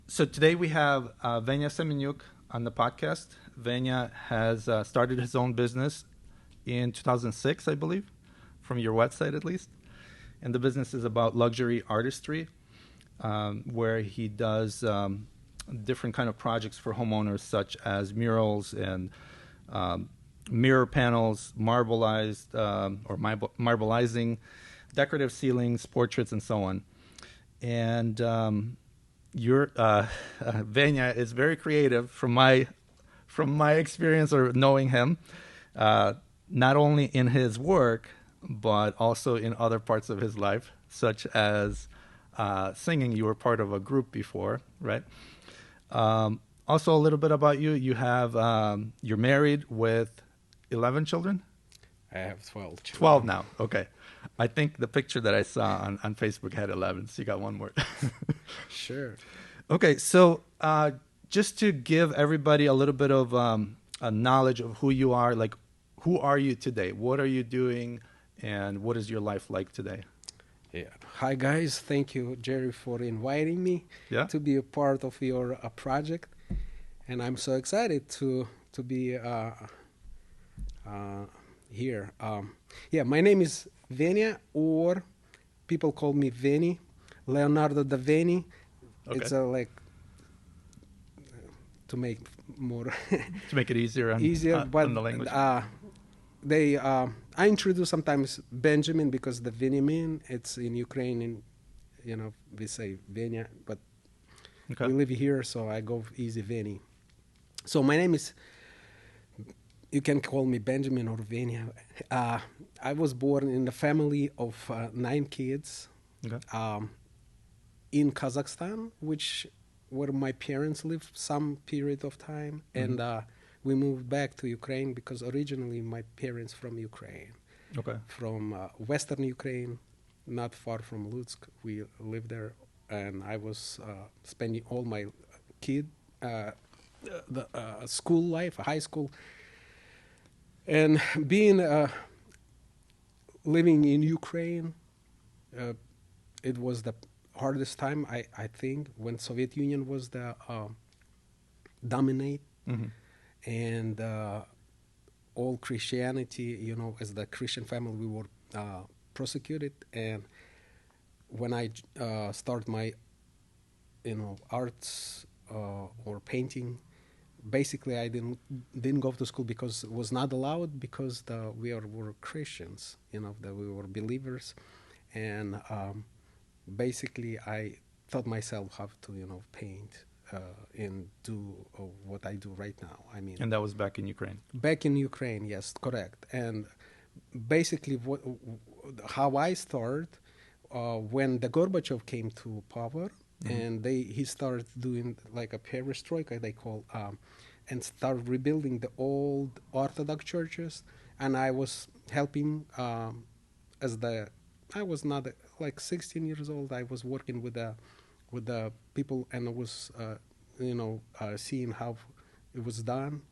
So today we have Veni Semenyuk on the podcast. Venya has started his own business in 2006, I believe, from your website at least. And the business is about luxury artistry, where he does different kind of projects for homeowners, such as murals and mirror panels, marbleizing, decorative ceilings, portraits, and so on. And your Venya is very creative from my experience or knowing him, not only in his work but also in other parts of his life, such as singing. You were part of a group before, right? Also, a little bit about you. You're married with 11 children. I have 12 children. 12 now. Okay. I think the picture that I saw on Facebook had 11, so you got one more. Sure. Okay, so just to give everybody a little bit of a knowledge of who you are, like, who are you today? What are you doing, and what is your life like today? Yeah. Hi, guys. Thank you, Jerry, for inviting me to be a part of your project. And I'm so excited to be here. My name is Venia, or people call me Veni, Leonardo da Veni. Okay. It's like to make more to make it easier on the language. I introduce sometimes Benjamin because the Veniamin, it's in Ukraine, and we say Venia, but we live here, so I go easy Veni. So my name is, you can call me Benjamin or Venia. I was born in a family of 9 kids in Kazakhstan, where my parents lived some period of time, and we moved back to Ukraine because originally my parents from Ukraine, from Western Ukraine, not far from Lutsk. We lived there, and I was spending all my school life, high school, and being living in Ukraine. It was the hardest time, I think, when Soviet Union was the dominate, and all Christianity, as the Christian family, we were prosecuted. And when I start my, arts or painting, basically I didn't go to school because it was not allowed, because we were Christians, that we were believers, and basically I taught myself how to paint and do what I do right now. And that was back in Ukraine. Back in Ukraine, yes, correct. And basically, how I started when the Gorbachev came to power, and he started doing like a perestroika, they call, and started rebuilding the old Orthodox churches. And I was helping I was not like 16 years old. I was working with the people, and I was seeing how it was done.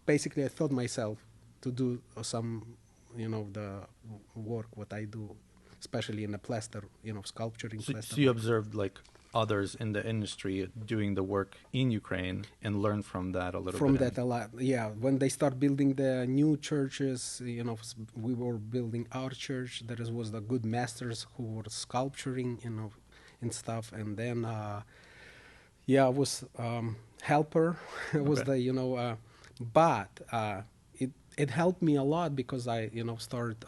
Basically, I taught myself to do some the work what I do, especially in the plaster, sculpturing. So you observed like others in the industry doing the work in Ukraine and learned from that a little bit. From that a lot, yeah. When they start building the new churches, we were building our church. There was the good masters who were sculpturing, and stuff. And then, I was helper. I was but it helped me a lot because I, started,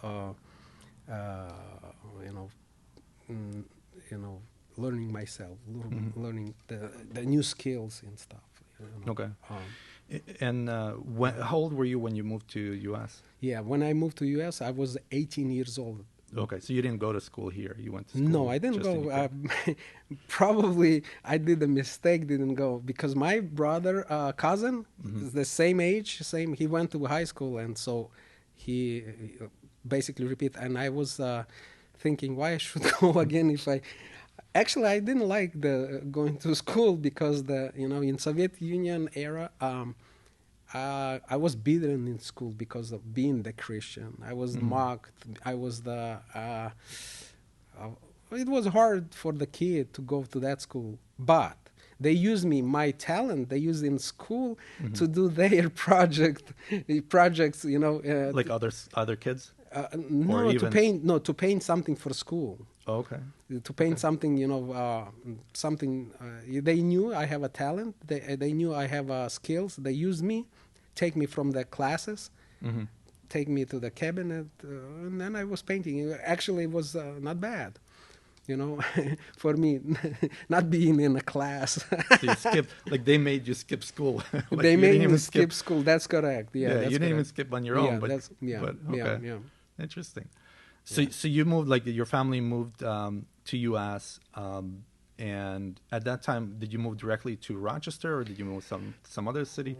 learning myself, learning the new skills and stuff. Okay. And how old were you when you moved to U.S.? Yeah, when I moved to U.S., I was 18 years old. Okay, so you didn't go to school here. You went to school. No, I didn't go. Probably I did a mistake, didn't go, because my brother, cousin, is the same age, he went to high school, and so he basically repeat. And I was thinking, why I should go again if I... Actually, I didn't like going to school because in Soviet Union era, I was beaten in school because of being the Christian. I was mocked. I was it was hard for the kid to go to that school. But they use me, my talent, they use in school to do their projects, you know. Like other kids? Or No, to even paint, no, to paint something for school. Oh, okay. To paint Okay. something, you know, something. They knew I have a talent. They knew I have skills. They used me, take me from the classes, Mm-hmm. take me to the cabinet, and then I was painting. Actually, it was not bad, you know, for me, not being in a class. So you skipped, like they made you skip school. Like They you didn't made me even skip school. That's correct. Yeah, Yeah, that's you didn't even correct. skip on your Yeah, own, but that's yeah, but yeah, okay, yeah. interesting. So Yeah. so you moved, like your family moved to U.S. And at that time, did you move directly to Rochester, or did you move some other city?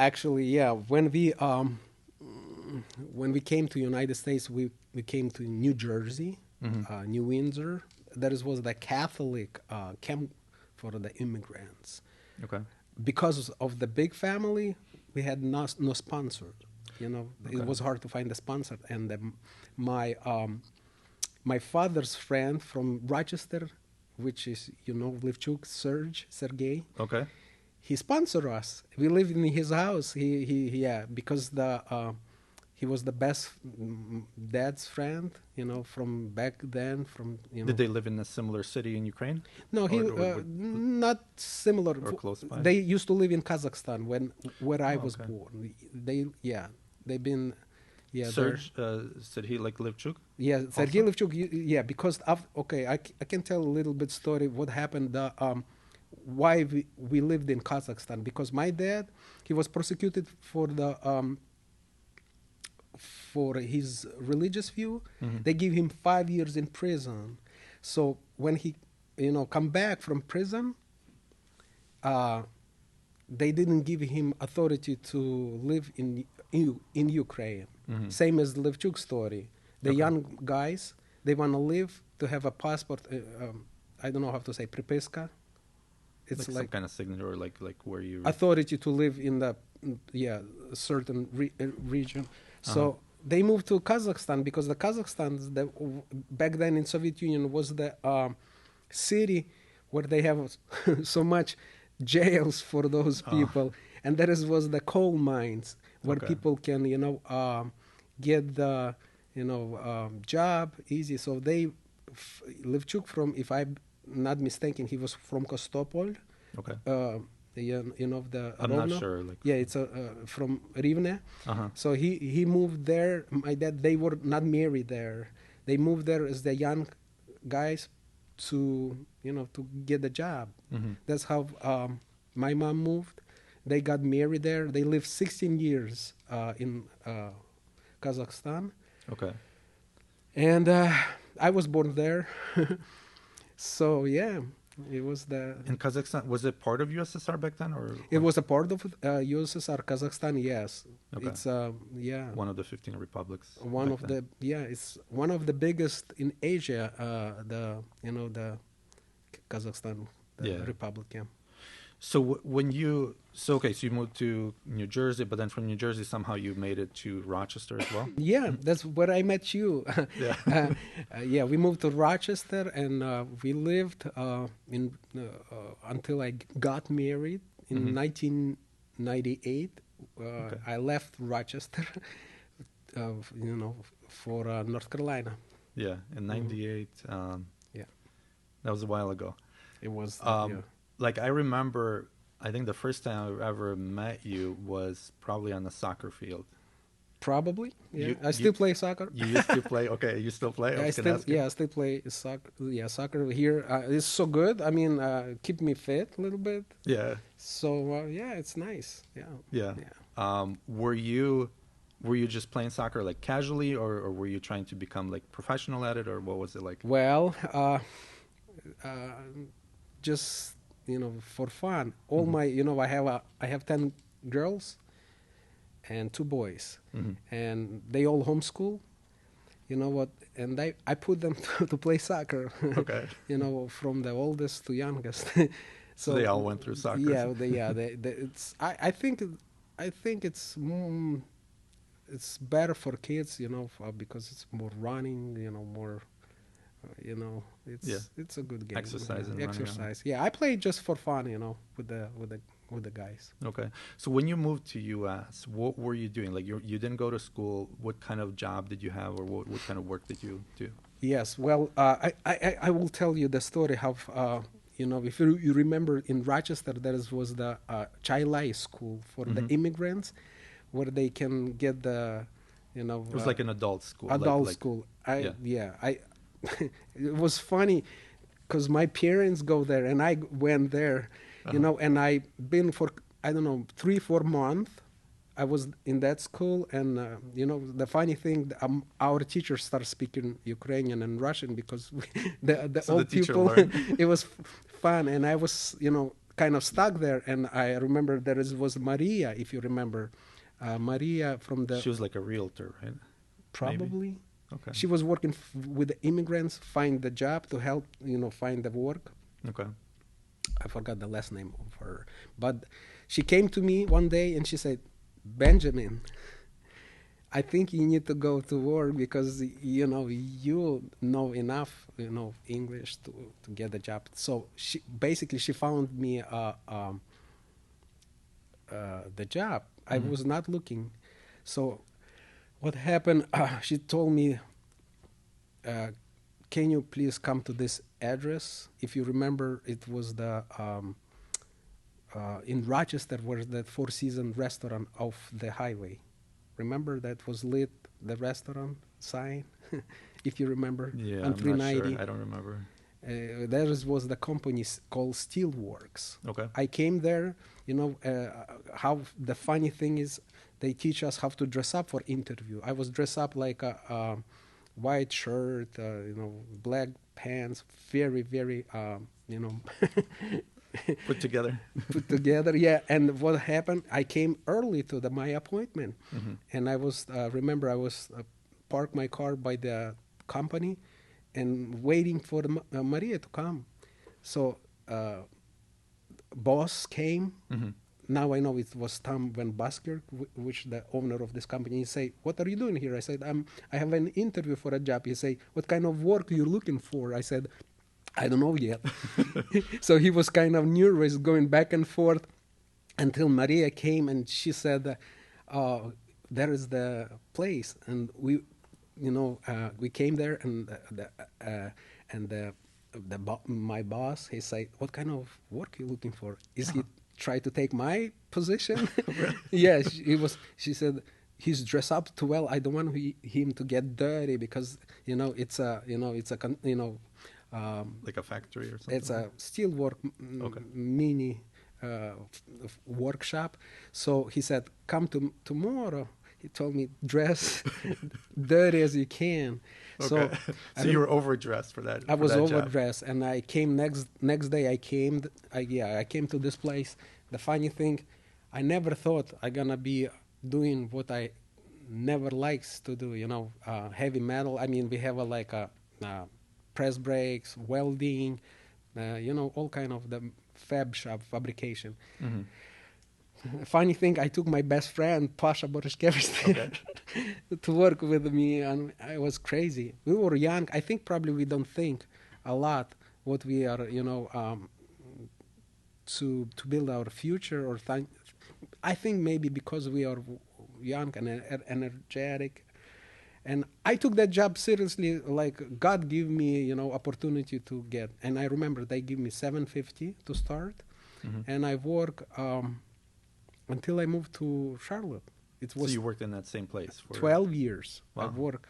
Actually, yeah. When we came to United States, we came to New Jersey, Mm-hmm. New Windsor. That was the Catholic camp for the immigrants. Okay. Because of the big family, we had no sponsor. You know, Okay. it was hard to find a sponsor. And my my father's friend from Rochester, which is, you know, Livchuk, Sergey, Okay. he sponsored us. We lived in his house. Yeah, because he was the best dad's friend, you know, from back then. From, you know, Did they live in a similar city in Ukraine? no, he Or not similar. or close by? They used to live in Kazakhstan where I Oh, was okay. born. They've been there. Serge said he like Livchuk? Yeah, Sergei Also? Levchuk. Yeah, because I can tell a little bit story what happened. Why we lived in Kazakhstan, because my dad, he was prosecuted for his religious view. Mhm. They give him 5 years in prison. So when he, you know, come back from prison, they didn't give him authority to live in Ukraine. Mhm. Same as Levchuk's story. The Okay. young guys, they want to live, to have a passport. I don't know how to say, pripiska. It's Like some like kind of signature, or like where you. authority to live in the certain region. So Uh-huh. they moved to Kazakhstan because the Kazakhstan, back then in Soviet Union, was the city where they have so much jails for those Oh. people, and that was the coal mines where Okay. people can, you know, get the, you know, job easy. So they Levchuk, from, if I'm not mistaken, he was from Kostopol. Okay. You know, the I'm not Rovno. sure. Like. Yeah, it's from Rivne. Uh-huh. So he moved there. My dad, they were not married there. They moved there as the young guys to, you know, to get a job. Mhm. That's how my mom moved. They got married there. They lived 16 years in Kazakhstan, Okay. and I was born there. So yeah, it was the. In Kazakhstan, was it part of USSR back then, or It was a part of USSR, Kazakhstan. Yes, Okay. it's yeah, one of the 15 republics? one back of then? it's one of the biggest in Asia. The, you know, the Kazakhstan, the Yeah. republic. Yeah. So when you so you moved to New Jersey, but then from New Jersey somehow you made it to Rochester as well. Yeah, that's where I met you. Yeah. Yeah, we moved to Rochester, and we lived in until I got married in Mhm. 1998. Okay. I left Rochester, you know, for North Carolina. Yeah, in '98. Yeah, That was a while ago. it was. Um, Like I remember, I think the first time I ever met you was probably on the soccer field. Probably. Yeah, You- I still play soccer. You used to play. Okay, you still play. I still, yeah, I still play soccer. Yeah, soccer here is so good. I mean, keep me fit a little bit. Yeah, So yeah, it's nice. Yeah. yeah. Yeah. Were you just playing soccer like casually, or were you trying to become like professional at it, or what was it like? Well, just, you know, for fun. All Mhm. my, you know, I have 10 girls and 2 boys, Mhm. and they all homeschool. You know what? And I put them to play soccer. Okay. You know, from the oldest to youngest. So they all went through soccer. Yeah, it's. I think it's better for kids, you know, because it's more running, you know, more You know, Yeah. it's a good game. Exercise and Yeah, running around. exercise. Yeah, I play just for fun. You know, with the guys. Okay. So when you moved to US, what were you doing? Like you didn't go to school. What kind of job did you have, or what kind of work did you do? Yes. Well, I will tell you the story how. You know, if you remember in Rochester, was the Chai school for the Hmm. immigrants, where they can get the, you know, It was like an adult school. adult Like school. yeah. I it was funny because my parents go there and I went there, you Uh-huh. know, and I been for I don't know 3-4 months. I was in that school, and you know the funny thing, our teachers started speaking Ukrainian and Russian because the So the old teacher people. learned. It was fun, and I was kind of stuck there. And I remember was Maria, if you remember, Maria from the She was like a realtor, right? Maybe. probably. Okay. She was working with the immigrants, find the job to help, find the work. Okay. I forgot the last name of her, but she came to me one day and she said, "Benjamin, I think you need to go to work because you know enough, English to get the job." So she found me the job. I Mhm. was not looking. So what happened? She told me, "Can you please come to this address?" If you remember, it was the in Rochester, was that Four Seasons restaurant off the highway. Remember that was lit, the restaurant sign, if you remember, Yeah, on I'm not sure. 390. I don't remember. There was the company called Steelworks. Okay. I came there. How the funny thing is, they teach us how to dress up for interview. I was dressed up like a white shirt, black pants, very, very, Put together. put together. Yeah. And what happened? I came early to my appointment, Hmm. and I was remember I was parked my car by the company, and waiting for Maria to come. So boss came. Hmm. Now I know it was Tom Van Busker, which the owner of this company. He say, "What are you doing here?" I said, I have an interview for a job." He say, "What kind of work you're looking for?" I said, "I don't know yet." So he was kind of nervous, going back and forth until Maria came and she said, "There is the place," and we came there, and my boss, he said, "What kind of work are you looking for? Is he try to take my position?" Really? Yes, she said, "He's dressed up too well. I don't want him to get dirty because Like a factory or something. it's a steelwork Okay. mini workshop." So he said, "Come tomorrow." He told me, "Dress dirty as you can." So Okay. I So you were overdressed for that. I for was that job. overdressed, and I came next day. I came to this place. The funny thing, I never thought I gonna be doing what I never likes to do. Heavy metal. I mean, we have press brakes, welding, all kind of the fab shop fabrication. Hmm. Funny thing, I took my best friend Pasha Borishkevich Okay. to work with me, and I was crazy. We were young. I think probably we don't think a lot what we are, to build our future or I think maybe because we are young and energetic. And I took that job seriously, like God gave me, opportunity to get. And I remember they give me $750 to start, Hmm. and I work until I moved to Charlotte. It So was you worked in that same place for 12 years. Wow. I've worked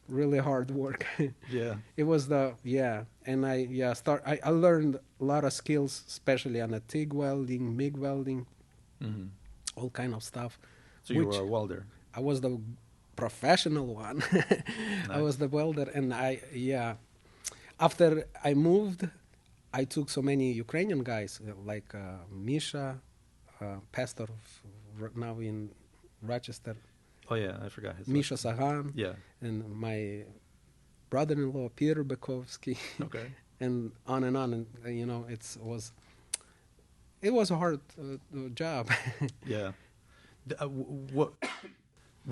really hard work. Yeah. It was and I learned a lot of skills, especially on the TIG welding, MIG welding, Hmm. all kind of stuff. So you which were a welder. I was the professional one. I was Nice. the welder, and after I moved, I took so many Ukrainian guys like Misha, pastor now in Rochester, Oh yeah, I forgot his Misha last name. Sagan, Yeah. and my brother-in-law Peter Bekovsky, Okay. and on and on. And it was a hard job. Yeah.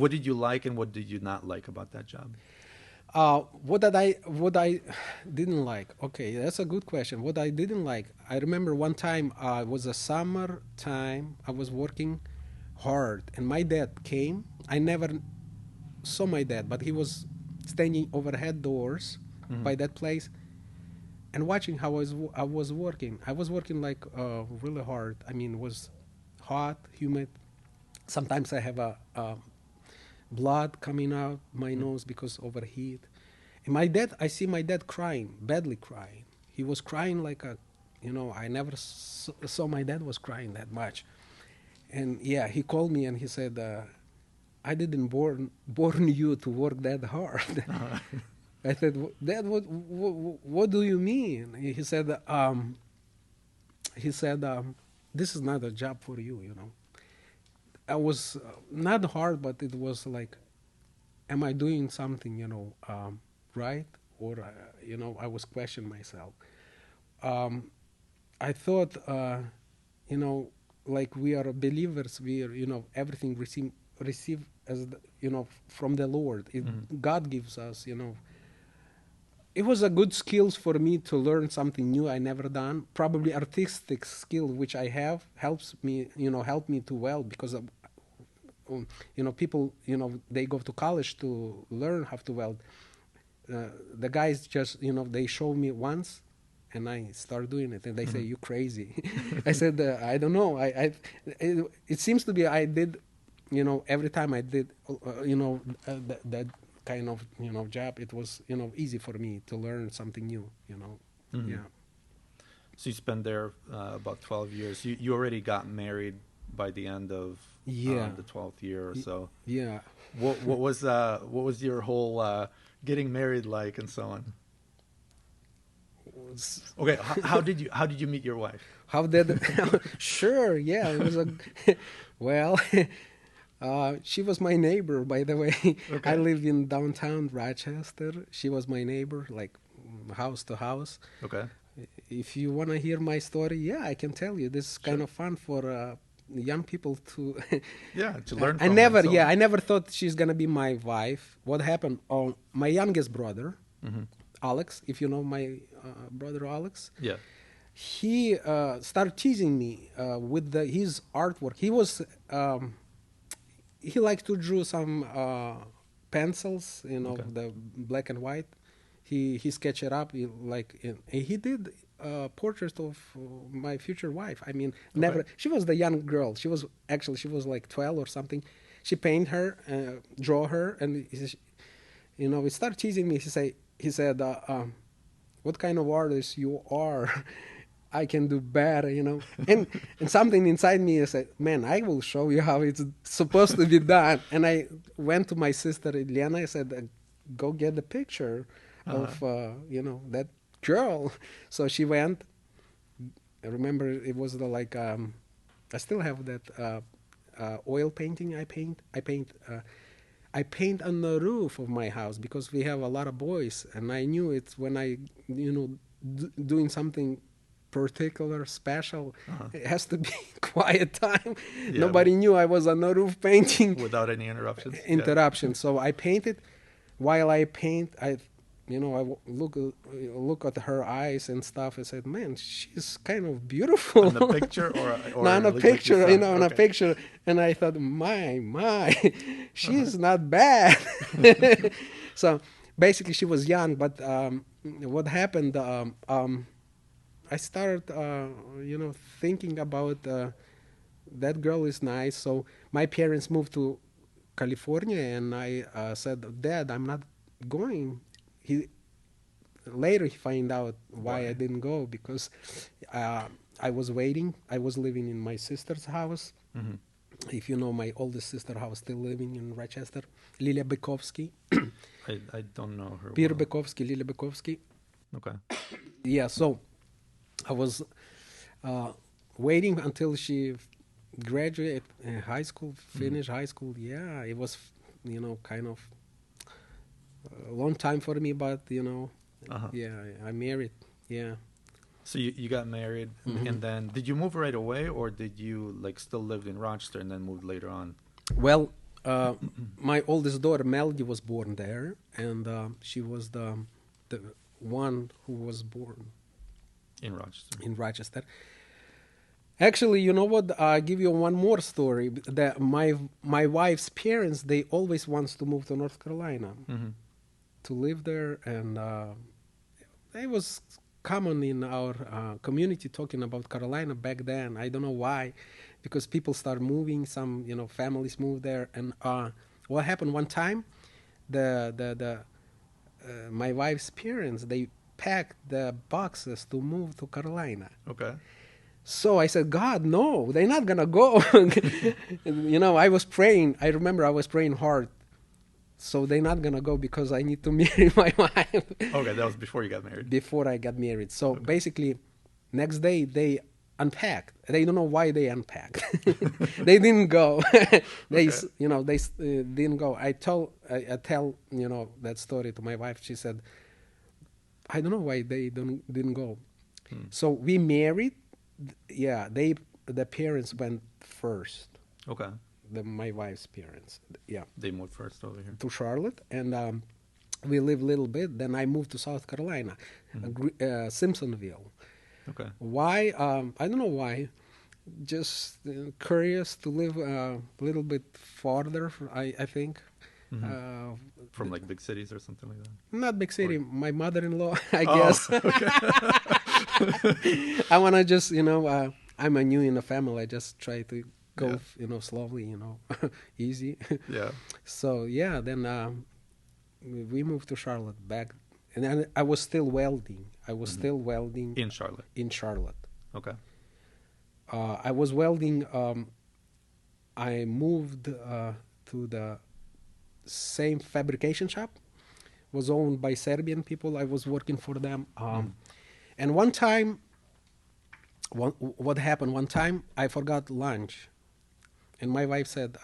What did you like and what did you not like about that job? What I didn't like? Okay, that's a good question. What I didn't like, I remember one time it was a summer time. I was working hard, and my dad came. I never saw my dad, but he was standing overhead doors Hmm. by that place and watching how I was working. I was working like really hard. I mean, it was hot, humid. Sometimes I have a blood coming out my nose because overheat. And my dad, I see my dad crying, badly crying. He was crying like a, I never saw my dad was crying that much. And yeah, he called me and he said, I didn't born you to work that hard. Uh, I said, Dad, what do you mean? He said, this is not a job for you. I was not hard, but it was like, am I doing something, right? Or, I was questioning myself. Um, I thought, like we are believers, we are, everything receive as, from the Lord. mhm. God gives us. It was a good skills for me to learn something new I never done. Probably artistic skill which I have helps me, help me to weld because of, people, they go to college to learn how to weld. The guys just, they show me once, and I start doing it, and they say, Mhm. "You crazy?" I said, "I don't know. It seems to be I did, every time I did, that kind of, job, it was, easy for me to learn something new. Mhm. Yeah, So you spent there about 12 years. You already got married by the end of yeah, the 12th year or so. yeah. What was your whole getting married like and so on? Was- Okay, how did you meet your wife? How did? Sure, yeah, it was a. Well, she was my neighbor, by the way. I Okay. live in downtown Rochester. She was my neighbor, like house to house. Okay. If you want to hear my story, yeah, I can tell you. This is kind Sure. of fun for young people to. Yeah, to learn I from and never, so yeah, on. I never thought she's gonna be my wife. What happened? Oh, my youngest brother, Hmm. Alex. If you know my brother Alex, Yeah. he started teasing me with his artwork. He liked to draw some pencils, Okay. the black and white. He sketched it up he did portraits of my future wife. I mean, Okay. never. She was the young girl. She was like 12 or something. She paint her, draw her, and he started teasing me. He said, "What kind of artist you are?" I can do better. And something inside me said, "Man, I will show you how it's supposed to be done." And I went to my sister Iliana. I said, "Go get the picture Uh-huh. of that girl." So she went. I remember it was I still have that oil painting I paint. I paint on the roof of my house because we have a lot of boys, and I knew it's when I, doing something particular, special. Uh-huh. It has to be quiet time. Yeah. Nobody knew I was on the roof painting. Without any interruptions. Yeah. Interruption. So I painted. While I paint, I look at her eyes and stuff. I said, "Man, she's kind of beautiful." On the picture or Not on a like you picture, saw? on a Okay. picture. And I thought, my, she's not bad. So basically, she was young. But what happened? I started, thinking about that girl is nice. So my parents moved to California, and I said, "Dad, I'm not going." He Later he find out why I Why? didn't go because I was waiting. I was living in my sister's house. Hmm. If you know, my oldest sister house still living in Rochester. Lilia Bekovsky, I don't know her Peter well. Bekovsky, Lilia Bekovsky. Okay. Yeah, so I was uh, waiting until she graduate high school, Hmm. finish high school. Yeah, it was, kind of a long time for me, but Uh-huh. yeah, I married. Yeah. So you got married Hmm. and then did you move right away or did you like still lived in Rochester and then moved later on? Well, My oldest daughter Melody was born there, and she was the one who was born In Rochester. in Rochester. Actually, you know what? I'll give you one more story. That my wife's parents, they always wants to move to North Carolina Mm-hmm. to live there, and it was common in our community talking about Carolina back then. I don't know why, because people start moving. Some families move there, and what happened one time, the my wife's parents, they packed the boxes to move to Carolina. Okay. So I said, God, no, they're not gonna go. I was praying. I remember I was praying hard. So they're not gonna go because I need to marry my wife. Okay, that was before you got married. Before I got married. So basically, next day they unpacked. They don't know why they unpacked. They didn't go. They didn't go. I tell that story to my wife. She said, I don't know why they didn't go. So we married. Yeah, the parents went first. Okay. My wife's parents. Yeah. They moved first over here. To Charlotte, and we lived a little bit. Then I moved to South Carolina, Simpsonville. Okay. Why? I don't know why. Just curious to live a little bit farther. I think. Mm-hmm. From like big cities or something like that. Not big city. My mother-in-law, I Oh, guess. okay. I wanna just I'm a new in the family. I just try to go slowly, easy. Yeah. So yeah, then we moved to Charlotte back, and then I was still welding. I was still welding In Charlotte. in Charlotte. Okay. I was welding. I moved to the same fabrication shop. Was owned by Serbian people. I was working for them. And one time, what happened? One time I forgot lunch, and my wife said,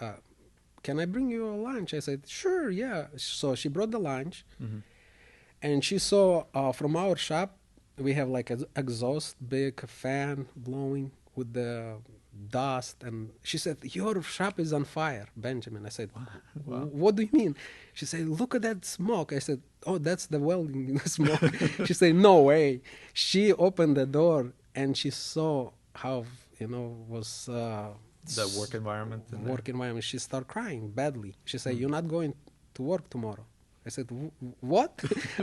"Can I bring you a lunch?" I said, "Sure, yeah." So she brought the lunch, and she saw from our shop we have like an exhaust, big fan blowing with the dust, and she said, "Your shop is on fire, Benjamin." I said, Wow. "What do you mean?" She said, "Look at that smoke." I said, "Oh, that's the welding smoke." She said, "No way." She opened the door and she saw how was The work environment. in there. work environment. She started crying badly. She said, "You're not going to work tomorrow." I said, "What?"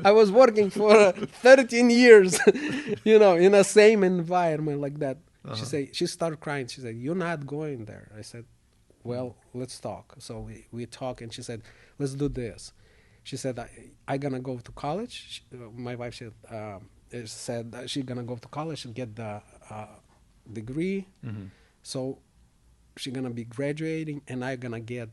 I was working for 13 years, in the same environment like that. She started crying. She said, "You're not going there." I said, "Well, let's talk." So we talked, and she said, "Let's do this." She said, "I gonna go to college." My wife said she's gonna go to college and get the degree. So she's gonna be graduating, and I gonna get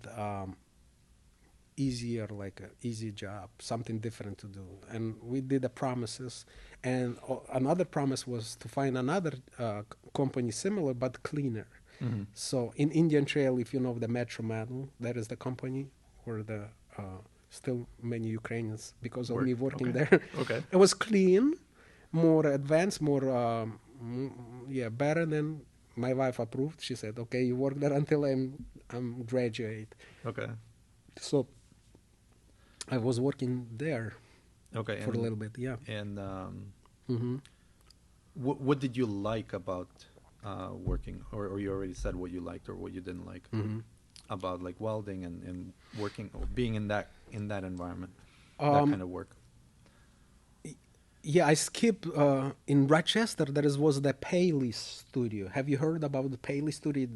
easier, like an easy job, something different to do. And we did the promises, and another promise was to find another company similar but cleaner. So in Indian Trail, if you know the Metro Model, that is the company where the still many Ukrainians, because of me working there. Okay. It was clean, more advanced, more better than my wife approved. She said, "Okay, you work there until I'm graduate." Okay. So I was working there Okay. for a little bit, yeah. And hmm what did you like about working, or you already said what you liked or what you didn't like about like welding and working or being in that environment, that kind of work? Yeah, I skipped in Rochester. Was the Paley Studio. Have you heard about the Paley Studio?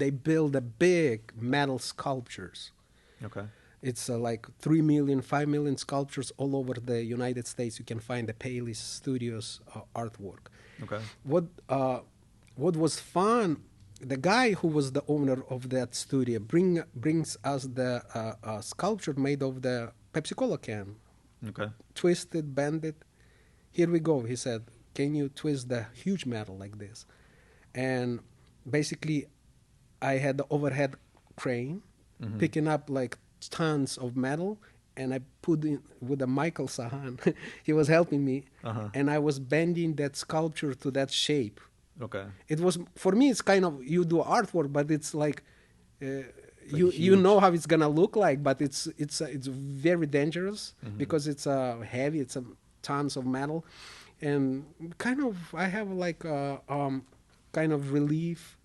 They build a big metal sculptures. Okay. It's like 3 million, 5 million sculptures all over the United States. You can find the Paley Studios artwork. Okay. What was fun? The guy who was the owner of that studio brings us the sculpture made of the Pepsi-Cola can. Okay. Twisted, bended. Here we go. He said, "Can you twist the huge metal like this?" And basically, I had the overhead crane picking up like tons of metal, and I put in with a Michael Sahan. He was helping me, and I was bending that sculpture to that shape. Okay. It was, for me, it's kind of, you do artwork, but it's like you huge. know how it's gonna look like, but it's very dangerous Mhm. because it's heavy. It's tons of metal, and kind of I have like kind of relief.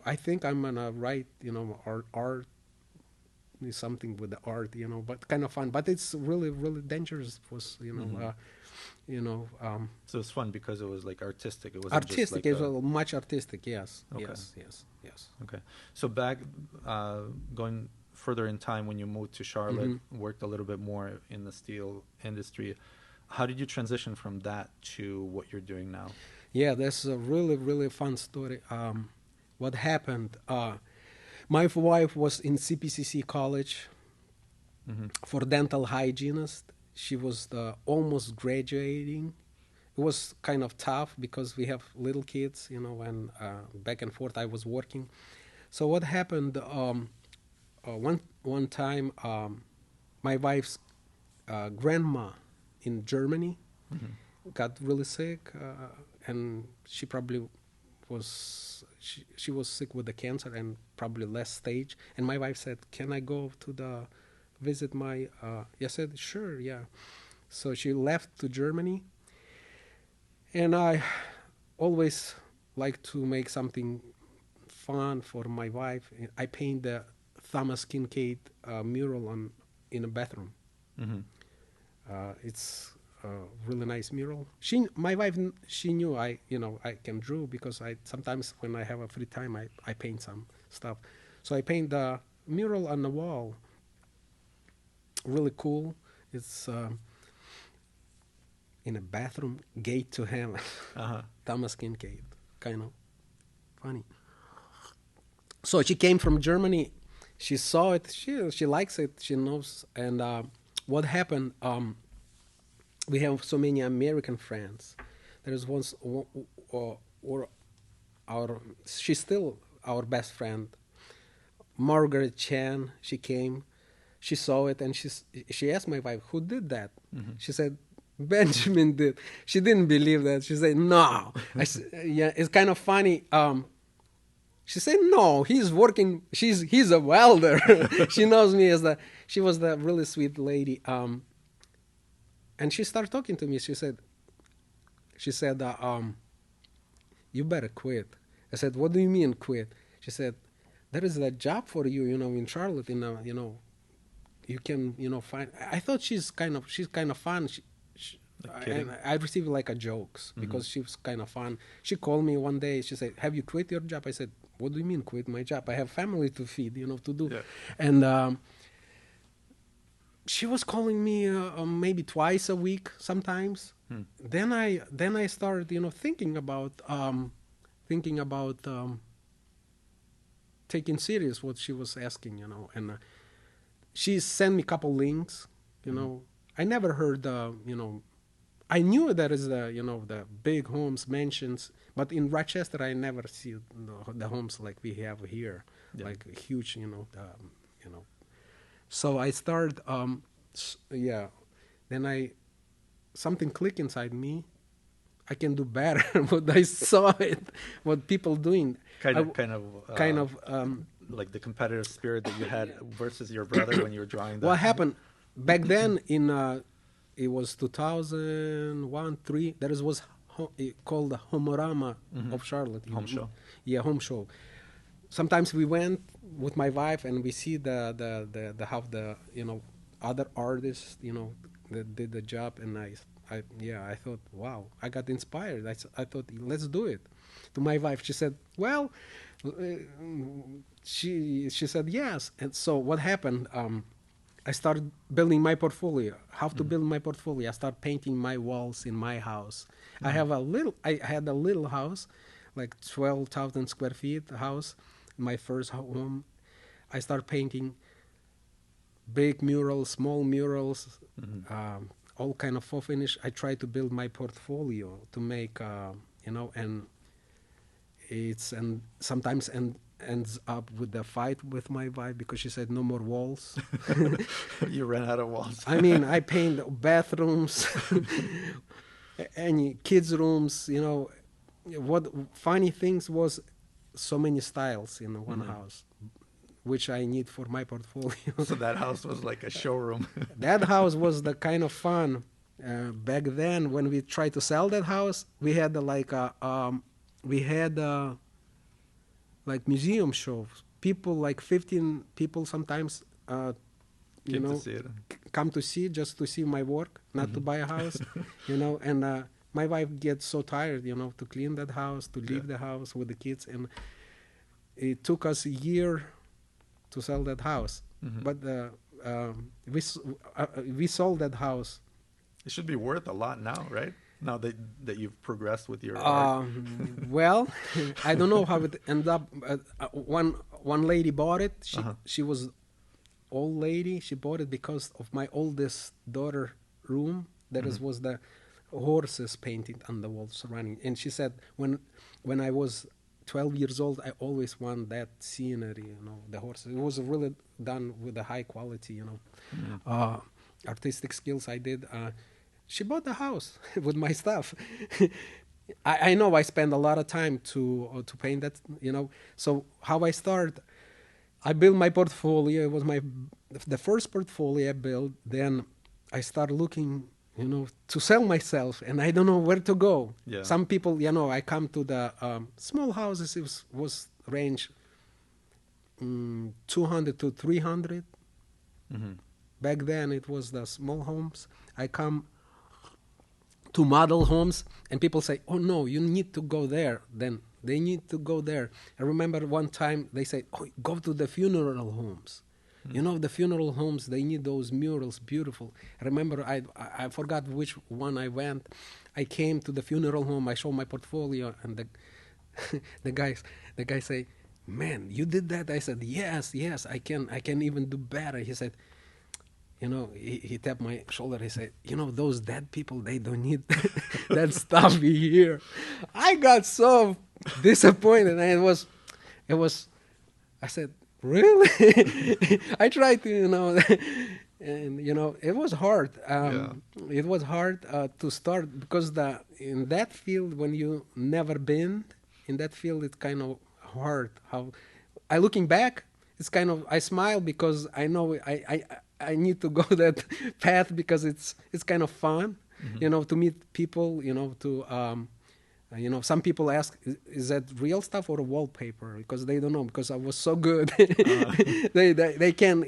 I think I'm gonna write, art is something with the art, but kind of fun. But it's really really dangerous. Was Mhm. you know So it's fun because it was like artistic. It wasn't just artistic. like It's a. much artistic. Yes, Okay. yes. Okay. So back, going further in time when you moved to Charlotte, Hmm. worked a little bit more in the steel industry. How did you transition from that to what you're doing now? Yeah, that's a really, really fun story. What happened? My wife was in CPCC college Mm-hmm. for dental hygienist. She was almost graduating. It was kind of tough because we have little kids, and back and forth I was working. So what happened? One time, my wife's grandma in Germany Mm-hmm. got really sick, and she probably she was sick with the cancer and probably last stage. And my wife said, "Can I go to the visit my?" I said, "Sure, yeah." So she left to Germany, and I always like to make something fun for my wife. I paint the Thomas Kincaid mural in a bathroom. Mm-hmm. It's a really nice mural. My wife, she knew I can draw because I sometimes when I have a free time, I paint some stuff. So I paint the mural on the wall. Really cool. It's in a bathroom, gate to heaven. Uh-huh. Thomas Kincaid, kind of funny. So she came from Germany. She saw it. She likes it. She knows. And what happened? We have so many American friends. There is once, or our, she's still our best friend, Margaret Chan. She came, she saw it, and she asked my wife, "Who did that?" Mm-hmm. She said, "Benjamin did." She didn't believe that. She said, "No." Yeah, it's kind of funny. She said, "No, he's working. He's a welder." She knows me as the. She was the really sweet lady. And she started talking to me. She said, "You better quit." I said, "What do you mean quit?" She said, "There is a job for you, in Charlotte. You can, find." I thought she's kind of fun. Like kidding. And I received like a jokes Mm-hmm. because she was kind of fun. She called me one day. She said, "Have you quit your job?" I said, "What do you mean quit my job? I have family to feed, to do." Yeah. And she was calling me maybe twice a week sometimes. Hmm. Then I started thinking about taking serious what she was asking, and she sent me a couple links. Mm-hmm. I never heard I knew there is the big homes mansions, but in Rochester I never see the homes like we have here, Yeah. like huge, you know so I started, yeah. Then something clicked inside me. I can do better. But I saw it, what people doing. Kind I of, w- kind of, kind of. like the competitive spirit that you had versus your brother when you were drawing What that. happened back then it was 2001, 3. There was called the Homorama Mhm. of Charlotte. Home show. Yeah, home show. Sometimes we went with my wife and we see the how the other artists that did the job, and I thought, wow, I got inspired. I thought, let's do it. To my wife, she said, well, uh, she said yes. And so what happened? I started building my portfolio. How to build my portfolio? I started painting my walls in my house. I had a little house, like 12,000 square feet house, my first home. I started painting big murals, small murals, all kind of faux finish. I tried to build my portfolio to make, and sometimes ends up with a fight with my wife because she said no more walls. You ran out of walls. I mean, I paint bathrooms, any kids' rooms. What funny things was so many styles in one house. which I need for my portfolio. So that house was like a showroom. That house was the kind of fun. Back then, when we tried to sell that house, we had like museum shows. People, like 15 people sometimes, Came to see it. come to see, just to see my work, not to buy a house, and my wife gets so tired, to clean that house, to leave the house with the kids, and it took us a year to sell that house. But we sold that house. It should be worth a lot now, right? Now that you've progressed with your art. Well, I don't know how it ended up. One lady bought it. She was old lady. She bought it because of my oldest daughter room. There was the horses painted on the walls surrounding. And she said, when I was 12 years old, I always want that scenery, the horses. It was really done with a high quality, artistic skills I did. She bought the house with my stuff. I know I spent a lot of time to paint that, So how I start, I built my portfolio. It was the first portfolio I built. Then I started looking, to sell myself, and I don't know where to go. Yeah. Some people, I come to the small houses. It was range 200 to 300. Back then, it was the small homes. I come to model homes, and people say, "Oh no, you need to go there." Then they need to go there. I remember one time they said, "Oh, go to the funeral homes." The funeral homes, they need those murals, beautiful. I remember I forgot which one I went. I came to the funeral home. I showed my portfolio, and the guy say, "Man, you did that?" I said, "Yes, I can even do better." He said, he tapped my shoulder. He said, "Those dead people, they don't need that stuff here." I got so disappointed. And it was, I said, "Really?" I tried to, and, it was hard. It was hard to start because in that field, when you never been in that field, it's kind of hard. Looking back, it's kind of, I smile because I know I need to go that path because it's kind of fun, to meet people, some people ask, is that real stuff or wallpaper? Because they don't know, because I was so good. They can't,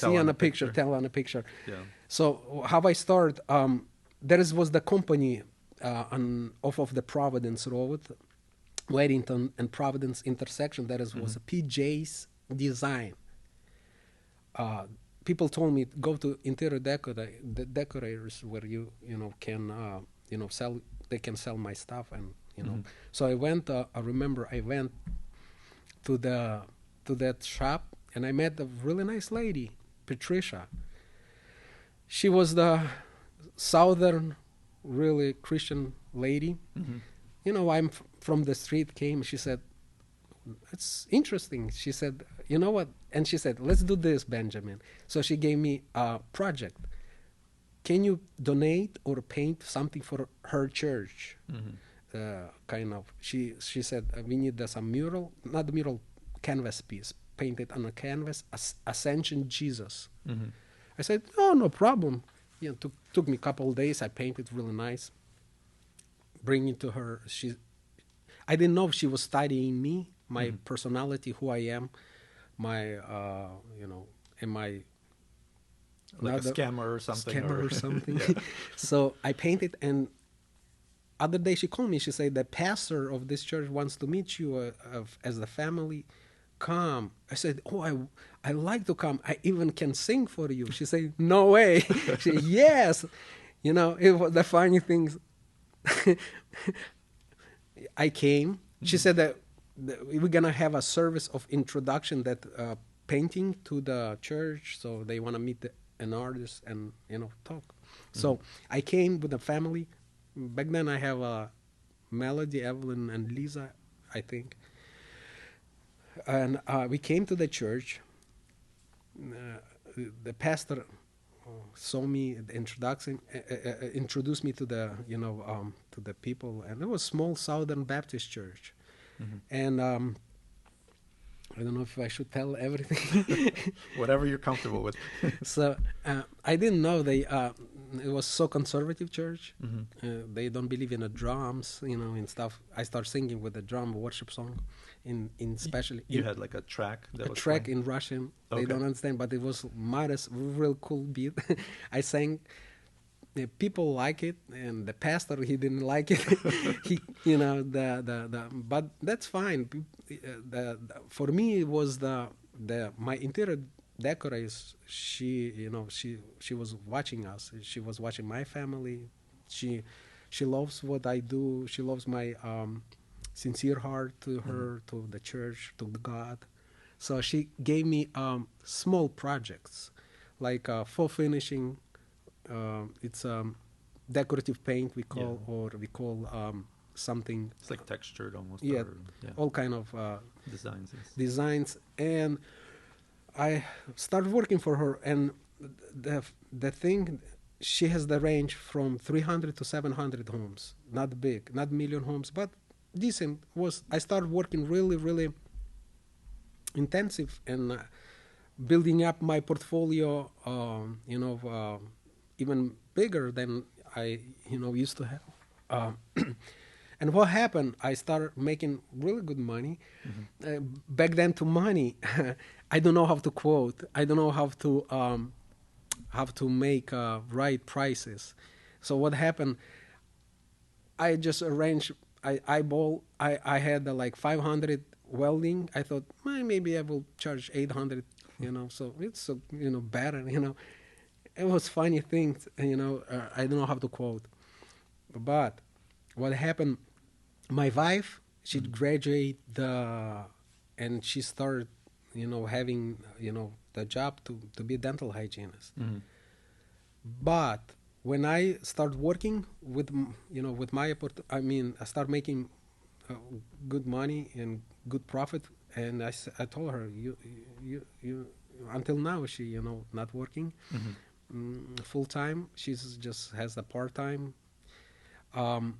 see on a picture, tell on a picture. Yeah. So how I start, was the company off of the Providence Road, Weddington and Providence intersection. Was a PJ's Design. People told me, go to interior decorators where you can sell. They can sell my stuff, and So I went. I remember I went to that shop, and I met a really nice lady, Patricia. She was the southern, really Christian lady. I'm from the street. She said, "It's interesting." She said, "You know what?" And she said, "Let's do this, Benjamin." So she gave me a project. Can you donate or paint something for her church? Kind of. She said, we need some mural, not mural, canvas piece, painted on a canvas, Ascension Jesus. I said, "Oh, no problem." Took me a couple of days. I painted really nice. Bring it to her. I didn't know if she was studying me, my personality, who I am, my, am I like a scammer or something? Yeah. So I painted, and other day she called me. She said, "The pastor of this church wants to meet you as the family. Come." I said, "Oh, I like to come. I even can sing for you." She said, "No way." She said, "Yes." It was the funny things. I came. She said that we're going to have a service of introduction, that painting to the church. So they want to meet an artist and, talk. So I came with the family. Back then I have Melody, Evelyn, and Lisa, I think. And we came to the church. The pastor saw me, introduced me to the, to the people. And it was a small Southern Baptist church. And I don't know if I should tell everything. Whatever you're comfortable with. So I didn't know it was so conservative church. Mm-hmm. They don't believe in the drums, and stuff. I start singing with the drum worship song, in especially You had like a track that a was track playing? in Russian. Okay. They don't understand, but it was modest, real cool beat. I sang. The people like it, and the pastor he didn't like it. But that's fine. For me it was my interior decorator. She was watching us. She was watching my family. She loves what I do. She loves my sincere heart to her, to the church, to God. So she gave me small projects like faux finishing. It's decorative paint we call, or we call something. It's like textured almost. Yeah, Or, all kind of designs. Yes. designs. And I started working for her, and the thing, she has the range from 300 to 700 homes. Not big, not million homes, but decent. I started working really, really intensive and building up my portfolio. Even bigger than I used to have. And what happened? I started making really good money. Back then, to money, I don't know how to quote. I don't know how to make right prices. So what happened? I just arranged. I had like 500 welding. I thought maybe I will charge 800. So it's better. It was funny things. I don't know how to quote. But what happened? My wife, she graduated and she started, having, the job to be a dental hygienist. Mm-hmm. But when I started working with my, I started making good money and good profit. And I told her, you until now, she, not working full time. She's just has a part time. I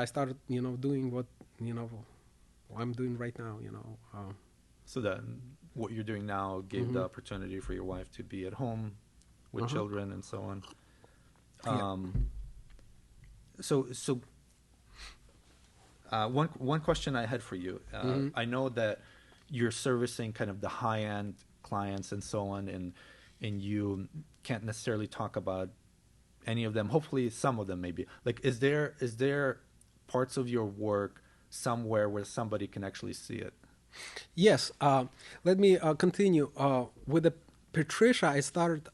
started, doing what, I'm doing right now, So that what you're doing now gave the opportunity for your wife to be at home with children and so on. One question I had for you. I know that you're servicing kind of the high-end clients and so on, and you can't necessarily talk about any of them. Hopefully some of them maybe. Like, is there parts of your work somewhere where somebody can actually see it? Yes. Let me continue. With the Patricia, I started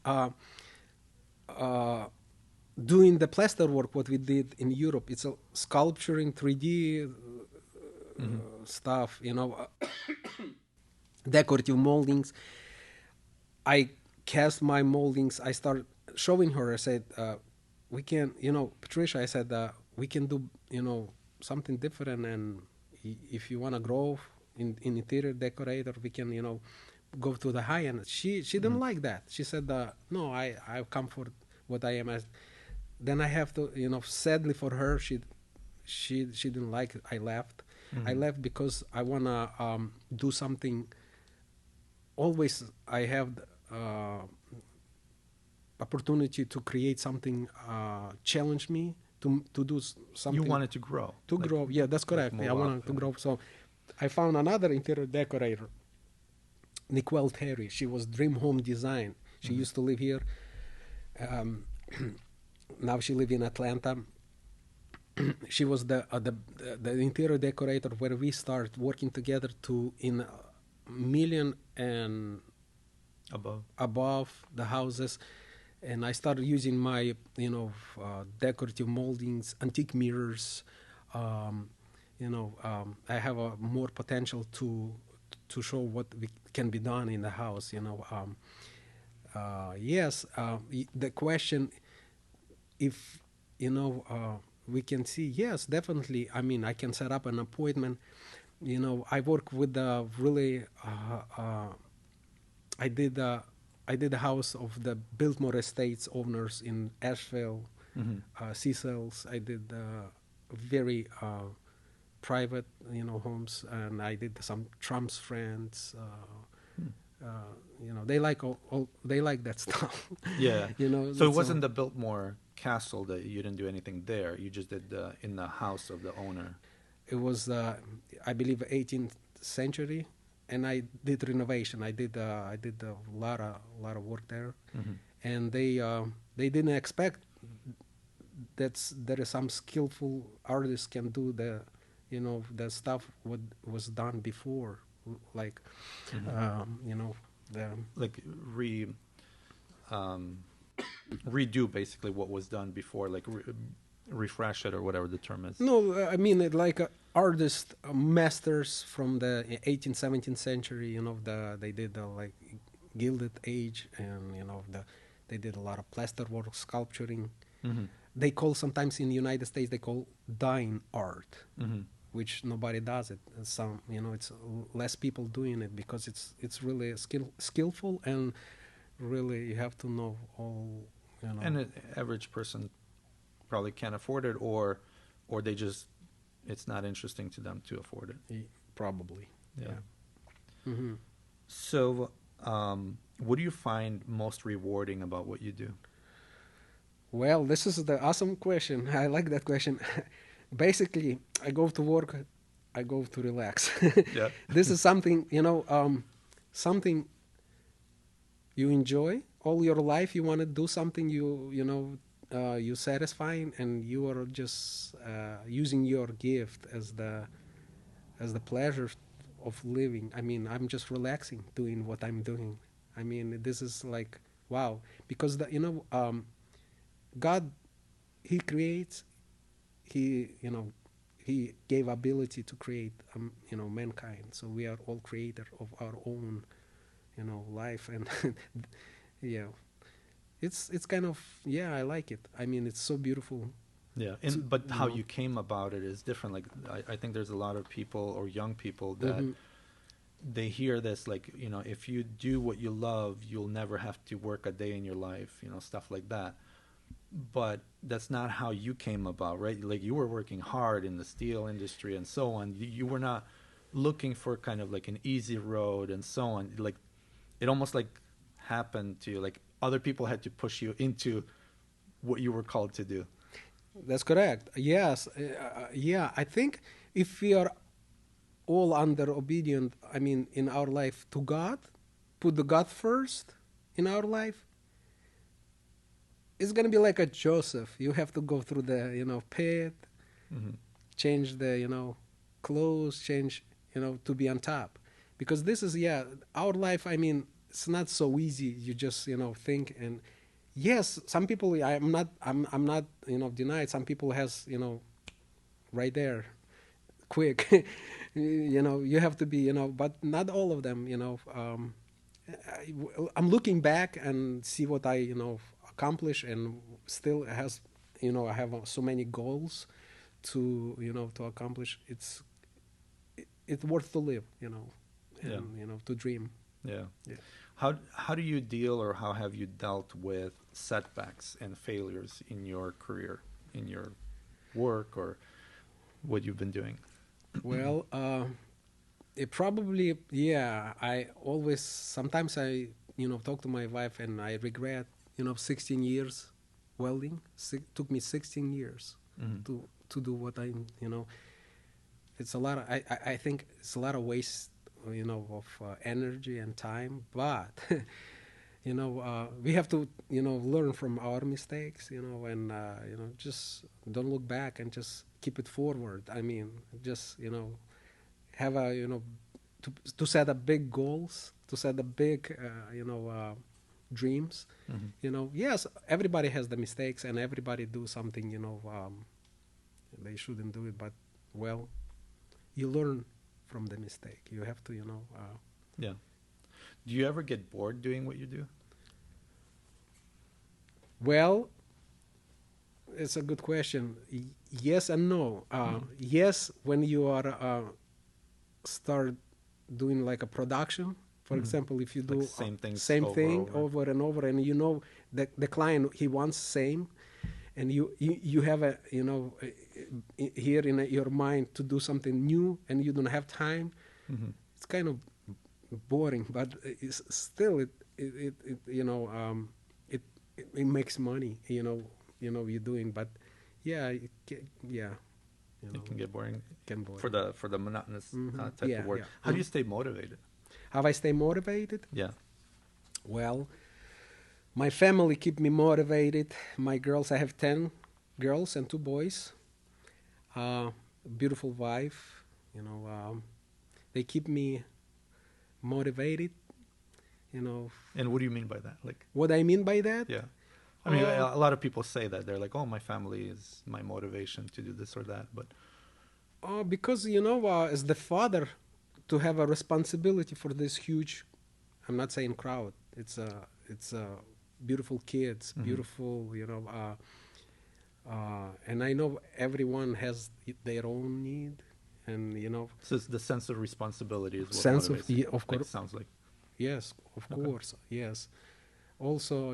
doing the plaster work, what we did in Europe. It's a sculpturing, 3D stuff, decorative moldings. I cast my moldings. I started showing her. I said, we can, Patricia, I said, we can do, something different. And if you want to grow in interior decorator, we can, go to the high end. She didn't like that. She said, no, I've come for what I am. Then I have to, sadly for her, she didn't like it. I left. I left because I want to do something. Always I have opportunity to create something, challenge me to do something. You wanted to grow. To grow, yeah, that's correct. I wanted to grow. So I found another interior decorator, Nicole Terry. She was Dream Home Design. She used to live here. Now she lives in Atlanta. She was the interior decorator where we started working together in million and above the houses. And I started using my, decorative moldings, antique mirrors. I have a more potential to show what can be done in the house. Yes. The question, if we can see, yes, definitely. I mean, I can set up an appointment. I work with the really. I did the house of the Biltmore Estates owners in Asheville, Cecil's. I did very private, homes, and I did some Trump's friends. They like they like that stuff. Yeah. So it that's wasn't the Biltmore Castle that you didn't do anything there. You just did in the house of the owner. It was, I believe, 18th century, and I did renovation. I did a lot of work there, and they didn't expect that there is some skillful artists can do the stuff what was done before, like the Like redo basically what was done before, like refresh it or whatever the term is. no, I mean it like artists, masters from the 18th, 17th century. They did the like Gilded Age, and they did a lot of plasterwork, sculpturing. They call sometimes in the United States they call dying art, which nobody does it. Some it's less people doing it because it's really skillful, and really you have to know all. And an average person probably can't afford it, or they just, it's not interesting to them to afford it. Probably. Yeah. Mm-hmm. So, what do you find most rewarding about what you do? Well, this is the awesome question. I like that question. Basically, I go to work, I go to relax. Yeah. This is something, something you enjoy all your life. You want to do something you satisfying, and you are just using your gift as the pleasure of living. I mean, I'm just relaxing, doing what I'm doing. I mean, this is like wow, because God, He creates. He gave ability to create, mankind. So we are all creator of our own, life, and yeah, it's kind of, yeah, I like it. I mean, it's so beautiful. Yeah, but how you came about it is different. Like I think there's a lot of people or young people that they hear this, like, if you do what you love, you'll never have to work a day in your life, stuff like that. But that's not how you came about, right? Like, you were working hard in the steel industry and so on. You were not looking for kind of like an easy road and so on. Like, it almost like happened to you, like other people had to push you into what you were called to do. That's correct. Yes. Yeah. I think if we are all under obedient, I mean, in our life to God, put the God first in our life, it's gonna be like a Joseph. You have to go through the pit, change the clothes, change to be on top, because this is our life. I mean, it's not so easy. You just think, and yes, some people. I'm not denied. Some people has right there, quick. You have to be but not all of them. I'm looking back and see what I accomplish, and still has I have so many goals to to accomplish. It's worth to live, and to dream. Yeah. How do you deal, or how have you dealt with setbacks and failures in your career, in your work, or what you've been doing? Well, it probably, I always, sometimes I talk to my wife and I regret 16 years welding. Took me 16 years to do what it's a lot of, I think it's a lot of waste of energy and time, but we have to learn from our mistakes, and just don't look back and just keep it forward. I mean, just have a to set up big goals, to set up big dreams. Yes, everybody has the mistakes, and everybody do something they shouldn't do it, but well, you learn from the mistake. You have to Yeah. Do you ever get bored doing what you do? Well, it's a good question. Yes and no. Yes, when you are start doing like a production, for example, if you do like same thing over and over, and the client, he wants same, and you have a, here in your mind to do something new, and you don't have time. Mm-hmm. It's kind of boring, but it's still it makes money. You're doing, but yeah, yeah, It can get boring can boring. for the monotonous type Yeah, of work. yeah. How do you stay motivated? How I stay motivated? Yeah. Well, my family keep me motivated. My girls, I have 10 girls and 2 boys. Beautiful wife, they keep me motivated. And what do you mean by that? Like, What I mean by that? yeah. I mean, a lot of people say that. They're like, oh, my family is my motivation to do this or that. But Because, as the father, to have a responsibility for this huge, I'm not saying crowd, it's beautiful kids, beautiful, and I know everyone has their own need, and, so it's the sense of responsibility is what sense motivates you. of course. Like, sounds like. Yes, of Okay. course, yes. Also,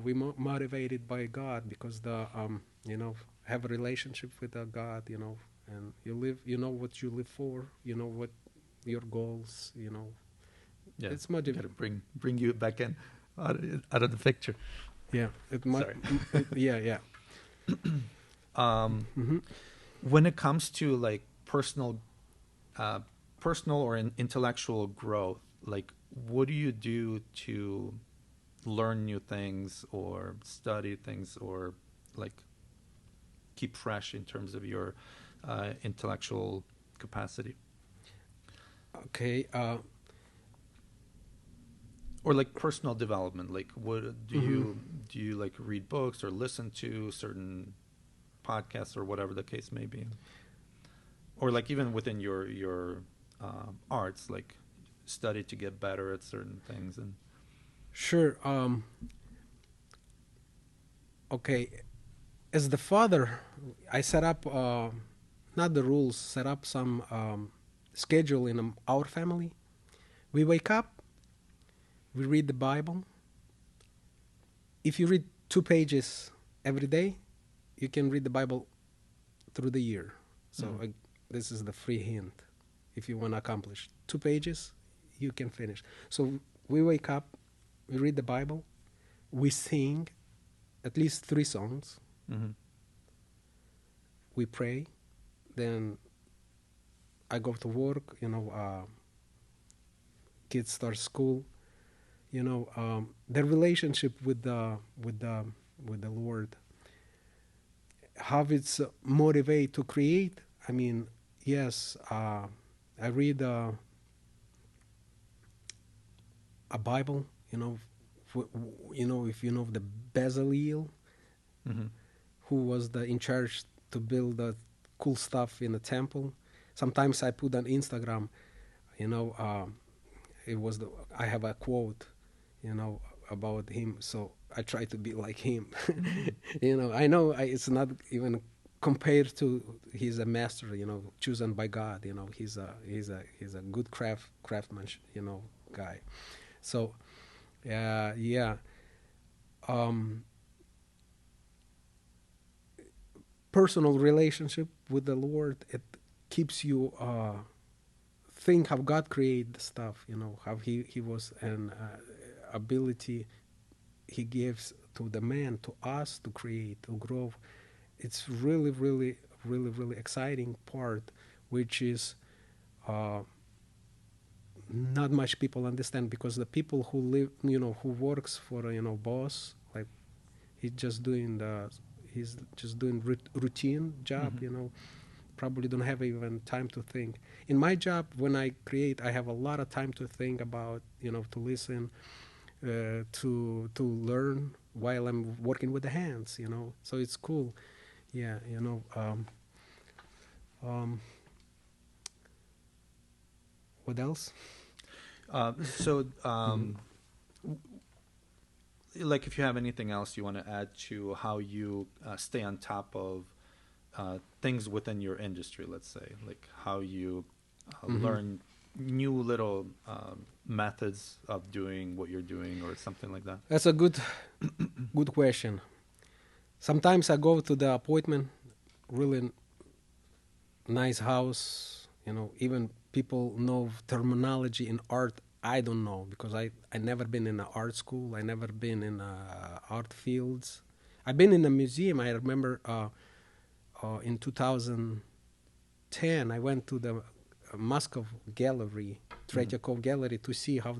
we motivated by God because have a relationship with God, and you live, what you live for, what your goals, Yeah, It's got to motivating. bring you back in out of the picture. Yeah, Sorry. yeah. Mm-hmm. When it comes to like personal or intellectual growth, like what do you do to learn new things or study things or like keep fresh in terms of your intellectual capacity? Okay. Or like personal development, like what do you like read books or listen to certain podcasts or whatever the case may be, or like even within your arts, like study to get better at certain things and Sure. Okay. As the father, I set up not the rules, set up some schedule in our family. We wake up, we read the Bible. If you read 2 pages every day, you can read the Bible through the year. So this is the free hint. If you want to accomplish 2 pages, you can finish. So we wake up, we read the Bible, we sing at least 3 songs, we pray, then I go to work, kids start school, the relationship with the Lord, how it's motivate to create. I mean, yes, I read a Bible, if you know the Bezalel, who was in charge to build the cool stuff in the temple. Sometimes I put on Instagram, I have a quote, about him, so I try to be like him. I know it's not even compared to he's a master, chosen by God. He's a good craftsman, guy. So, yeah. Personal relationship with the Lord, it keeps you think how God created the stuff, how he was an ability he gives to the man, to us, to create, to grow. It's really, really, really, really exciting part, which is not much people understand, because the people who live, who works for boss, like he's just doing routine job, probably don't have even time to think. In my job, when I create, I have a lot of time to think about, to listen, to learn while I'm working with the hands, so it's cool. Yeah, what else? Like if you have anything else you want to add to how you stay on top of things within your industry, let's say, like how you learn new little methods of doing what you're doing or something like that. That's a good question. Sometimes I go to the appointment, really nice house, even people know terminology in art. I don't know because I never been in an art school. I never been in art fields. I've been in a museum. I remember in 2010 I went to the Moscow Gallery, Tretьяков Gallery, to see how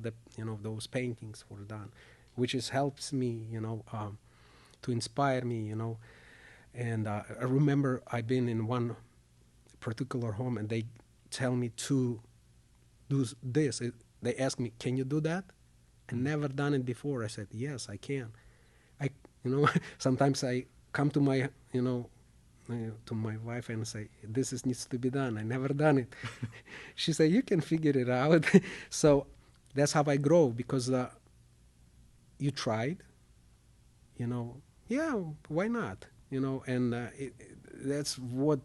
those paintings were done, which helps me, to inspire me, And I remember I've been in one particular home and they tell me to do this. They ask me, "Can you do that?" I never done it before. I said, "Yes, I can." Sometimes I come to my, to my wife and say, "This needs to be done. I never done it." She said, "You can figure it out." So that's how I grow, because you tried, yeah, why not? And that's what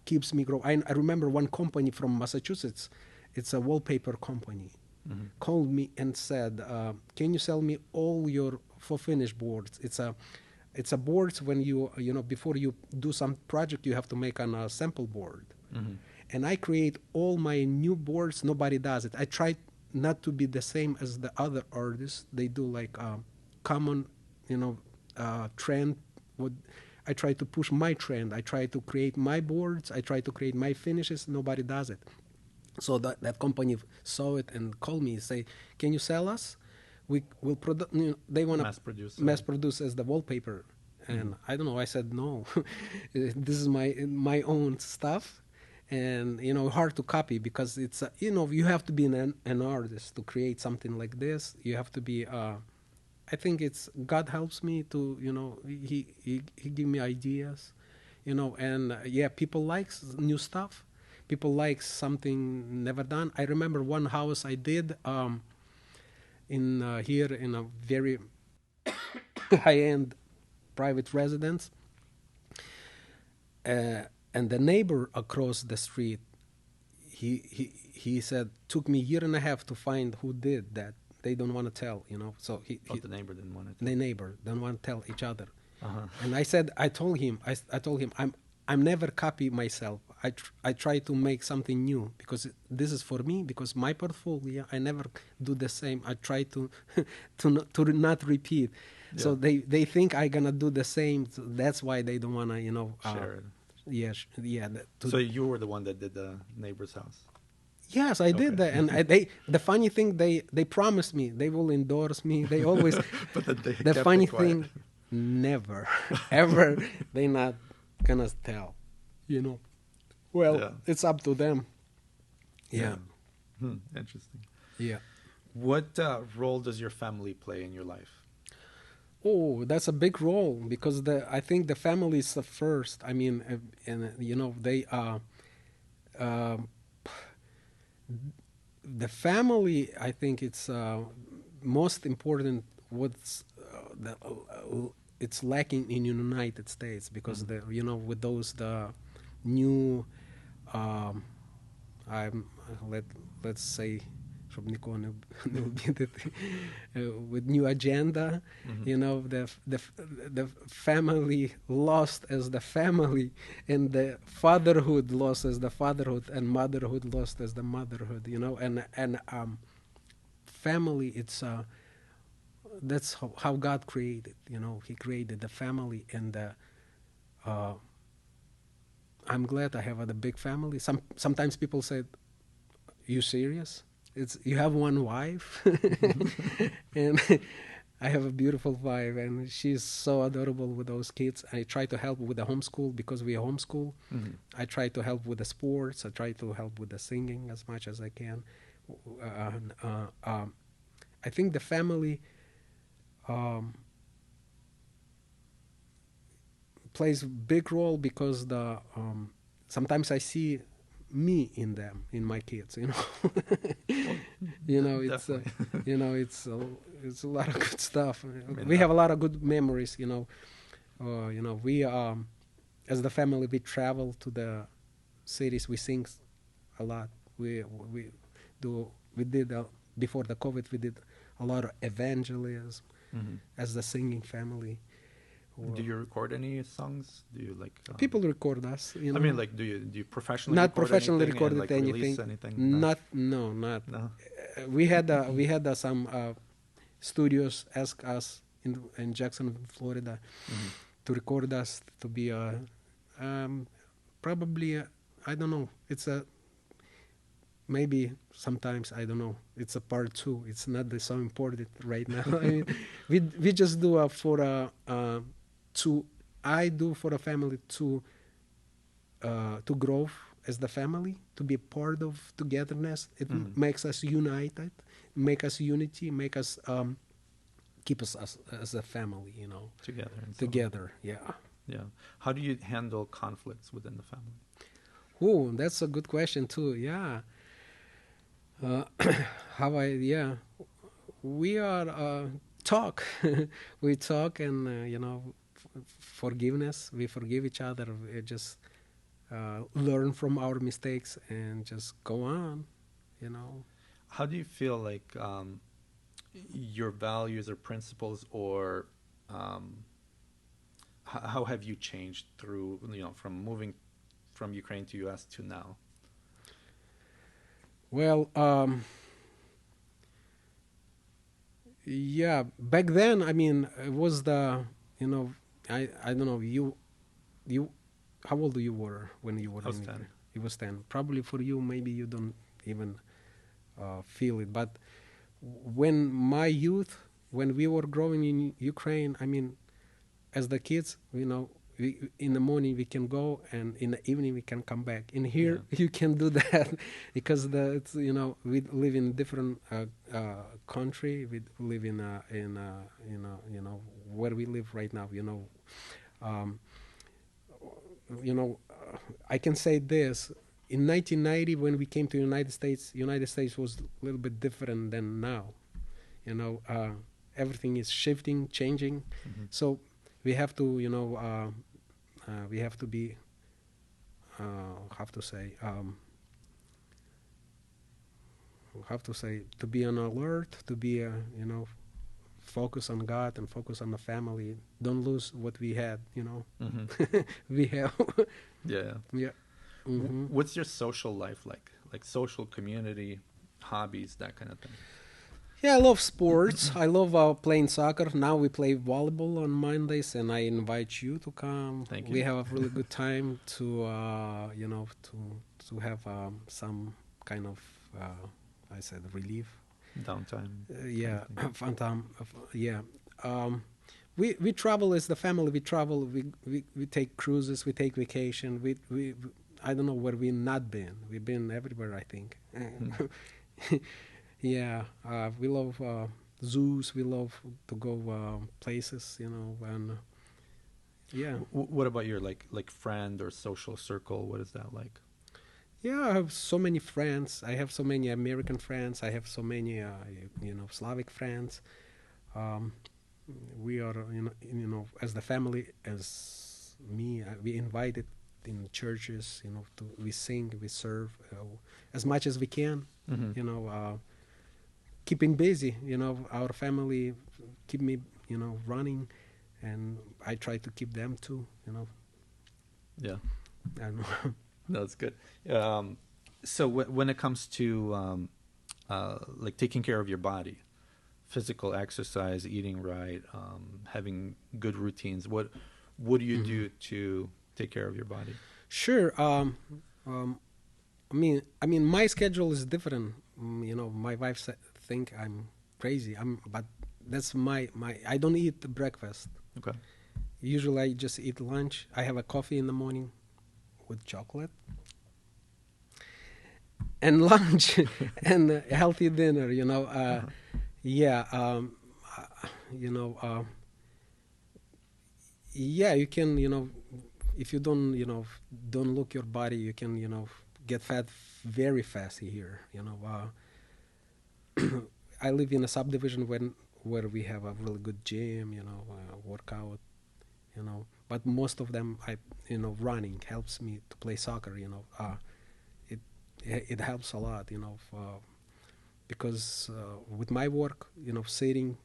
keeps me growing. I remember one company from Massachusetts, it's a wallpaper company, called me and said, "Can you sell me all your faux finish boards?" It's a boards when before you do some project, you have to make on a sample board. And I create all my new boards. Nobody does it. I try not to be the same as the other artists. They do like common, trend. I try to push my trend. I try to create my boards. I try to create my finishes. Nobody does it. So that company saw it and called me and say, "Can you sell us? We will produce." They want to mass produce as the wallpaper. And I don't know. I said no. This is my own stuff, and hard to copy, because it's you have to be an artist to create something like this. You have to be. I think it's God helps me to he give me ideas, and yeah, people likes new stuff. People like something never done. I remember one house I did in here in a very high-end private residence, and the neighbor across the street, he said, took me a year and a half to find who did that. They don't want to tell, So the neighbor didn't want to. The neighbor don't want to tell each other. And I told him, I'm never copy myself. I try to make something new, because this is for me, because my portfolio, I never do the same. I try to not repeat. Yeah. So they think I gonna do the same. So that's why they don't wanna share it. Yeah. So you were the one that did the neighbor's house. Yes, I did that, and the funny thing, they promised me they will endorse me. They always. But the funny thing, never, ever, they not gonna tell. Well, yeah. It's up to them. Yeah. Interesting. Yeah. What role does your family play in your life? Oh, that's a big role, because I think the family is the first. I mean, and they the family, I think it's most important. It's lacking in United States, because with those the new let's say with new agenda, the family lost as the family, and the fatherhood lost as the fatherhood, and motherhood lost as the motherhood, and family, it's that's how God created, he created the family, and I'm glad I have a big family. Sometimes people say, "You serious? You have one wife?" And I have a beautiful wife, and she's so adorable with those kids. I try to help with the homeschool, because we homeschool. I try to help with the sports. I try to help with the singing as much as I can. I think the family plays a big role, because sometimes I see me in them, in my kids, it's it's a lot of good stuff. We have a lot of good memories, we as the family, we travel to the cities, we sing a lot. We did before the COVID, we did a lot of evangelism as the singing family. Or Do you record any songs? Do you like? people record us, I mean, like, do you professionally not record professionally anything and recorded like anything. release anything? No, Not no, not. no. We had some studios ask us in Jacksonville, Florida, Hmm. to record us to be um, probably I don't know. It's a maybe sometimes I don't know. It's a part two. It's not so important right now. I mean, we just do for to I do for the family to grow as the family, to be part of togetherness. It makes us united, make us unity, make us keep us as a family. Together and so on. Together. Yeah. Yeah. How do you handle conflicts within the family? Oh, that's a good question too. Yeah. Uh, yeah, we are talk. We talk and forgiveness. We forgive each other. We just learn from our mistakes and just go on. You know. How do you feel like your values or principles, or how have you changed through, from moving from Ukraine to U.S. to now? Well, yeah. Back then, I mean, it was I don't know. You, how old you were when you were I was in 10. You was 10. Probably for you, maybe you don't even feel it. But when my youth, when we were growing in Ukraine, I mean, as the kids, in the morning we can go, and in the evening we can come back. In here, you can do that because we live in a different country. We live in where we live right now. Um, I can say this. In 1990, when we came to United States was a little bit different than now. Everything is shifting, changing. So we have to, we have to be, have to say, to be on alert, to be, focus on God and focus on the family. Don't lose what we had, we have. Yeah. Yeah. Mm-hmm. What's your social life like? Like social community, hobbies, that kind of thing? Yeah, I love sports. I love playing soccer. Now we play volleyball on Mondays, and I invite you to come. Thank you. We have a really good time to, to have some kind of, I said, relief. Downtime. Yeah, fun time. Yeah. We travel as the family. We travel. We take cruises. We take vacation. We I don't know where we've not been. We've been everywhere, I think. Yeah, we love zoos. We love to go places, and yeah. What about your like friend or social circle? What is that like? Yeah, I have so many friends. I have so many American friends. I have so many, Slavic friends. We are, as the family, as me, we invited in churches, we sing, we serve as much as we can, keeping busy, our family keep me, running, and I try to keep them too, Yeah. I don't know. No, that's good. So when it comes to like taking care of your body, physical exercise, eating right, having good routines, what do you do to take care of your body? Sure. I mean, my schedule is different. My wife think I'm crazy. But that's my. I don't eat breakfast. Okay. Usually, I just eat lunch. I have a coffee in the morning with chocolate, and lunch, and a healthy dinner. Yeah. Yeah. You can. If you don't look your body, you can get fat very fast here. I live in a subdivision where we have a really good gym, workout, but most of them, running helps me to play soccer, it helps a lot, because with my work, sitting,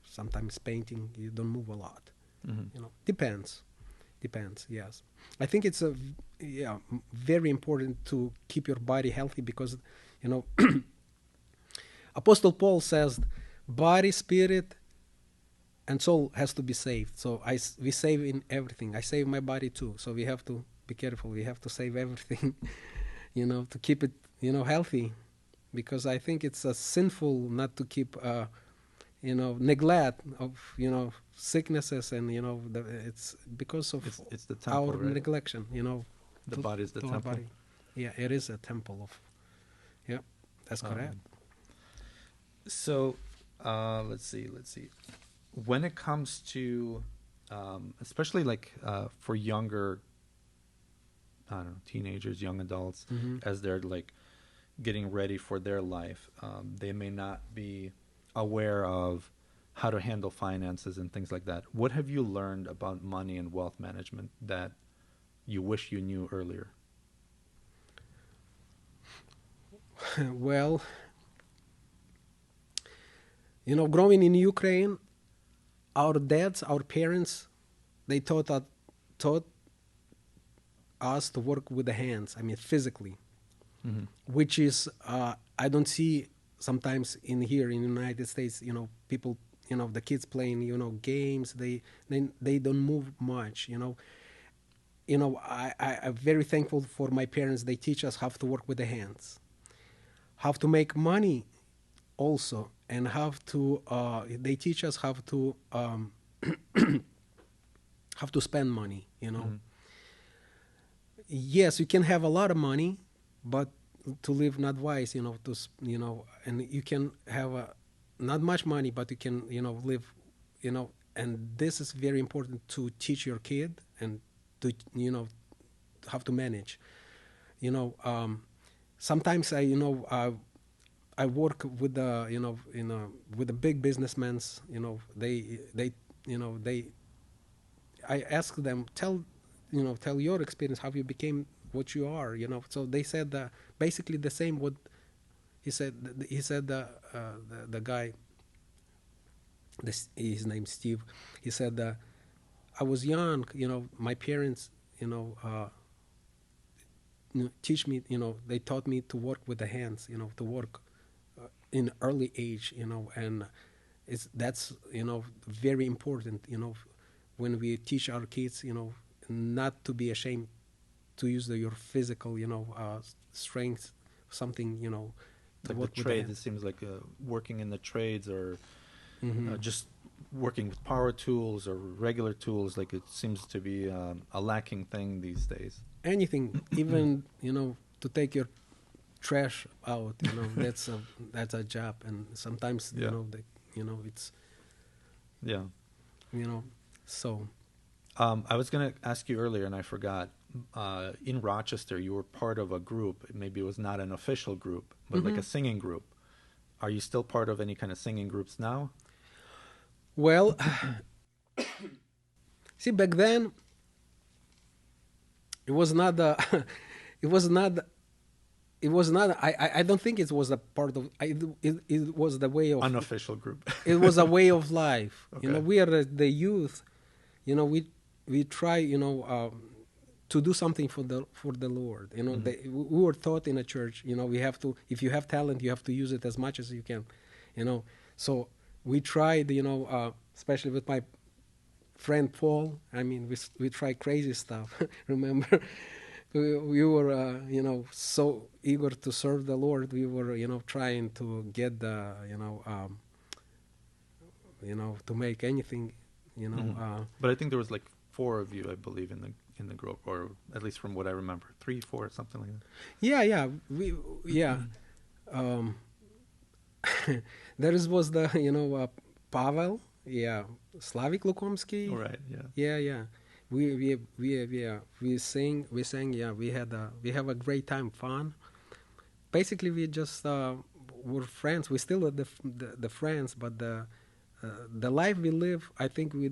sometimes painting, you don't move a lot. Mm-hmm. Depends. Yes, I think it's very important to keep your body healthy because you know Apostle Paul says body, spirit, and soul has to be saved. So we save in everything. I save my body too. So we have to be careful. We have to save everything, to keep it, healthy, because I think it's sinful not to keep, neglect of, sicknesses and it's because of it's the temple, our right? neglection. The body is the to our temple. body. Yeah, it is a temple of. Yeah, that's correct. So, let's see. When it comes to, especially like for younger, I don't know, teenagers, young adults, as they're like getting ready for their life, they may not be aware of how to handle finances and things like that. What have you learned about money and wealth management that you wish you knew earlier? Well, growing in Ukraine, our dads, our parents, they taught us to work with the hands. I mean, physically, which is I don't see sometimes in here in the United States. People, the kids playing, games. They don't move much. I'm very thankful for my parents. They teach us how to work with the hands, how to make money, also, and how to. They teach us how to how to spend money. Yes, you can have a lot of money, but to live not wise, and you can have not much money, but you can, live, and this is very important to teach your kid and to, how to manage. Sometimes I work with the, with the big businessmen. I ask them, tell your experience, how you became what you are. So they said basically the same. What he said. He said the guy. His name's Steve. He said I was young. My parents. Teach me. They taught me to work with the hands. To work in early age. And that's very important. When we teach our kids, not to be ashamed to use your physical, strength, something, Like the trades, it seems like working in the trades or just working with power tools or regular tools, like it seems to be a lacking thing these days. Anything, even, to take your trash out, that's a job. And sometimes, it's, so. I was going to ask you earlier, and I forgot. In Rochester, you were part of a group. Maybe it was not an official group, but like a singing group. Are you still part of any kind of singing groups now? Well, see, back then, it was not it was not. I don't think it was a part of. It was the way of unofficial group. It was a way of life. Okay. We are the youth. We try. To do something for the Lord. We were taught in a church. We have to. If you have talent, you have to use it as much as you can. So we tried. Especially with my friend Paul. I mean, we tried crazy stuff. Remember, we were so eager to serve the Lord. We were trying to get the to make anything. But I think there was like 4 of you, I believe, in the group, or at least from what I remember, 3, 4, something like that. Yeah. There was the Pavel, Slavik Lukomsky. All right, Yeah. We sang. We have a great time, fun. Basically, we just were friends. We still are the friends, but the life we live, I think we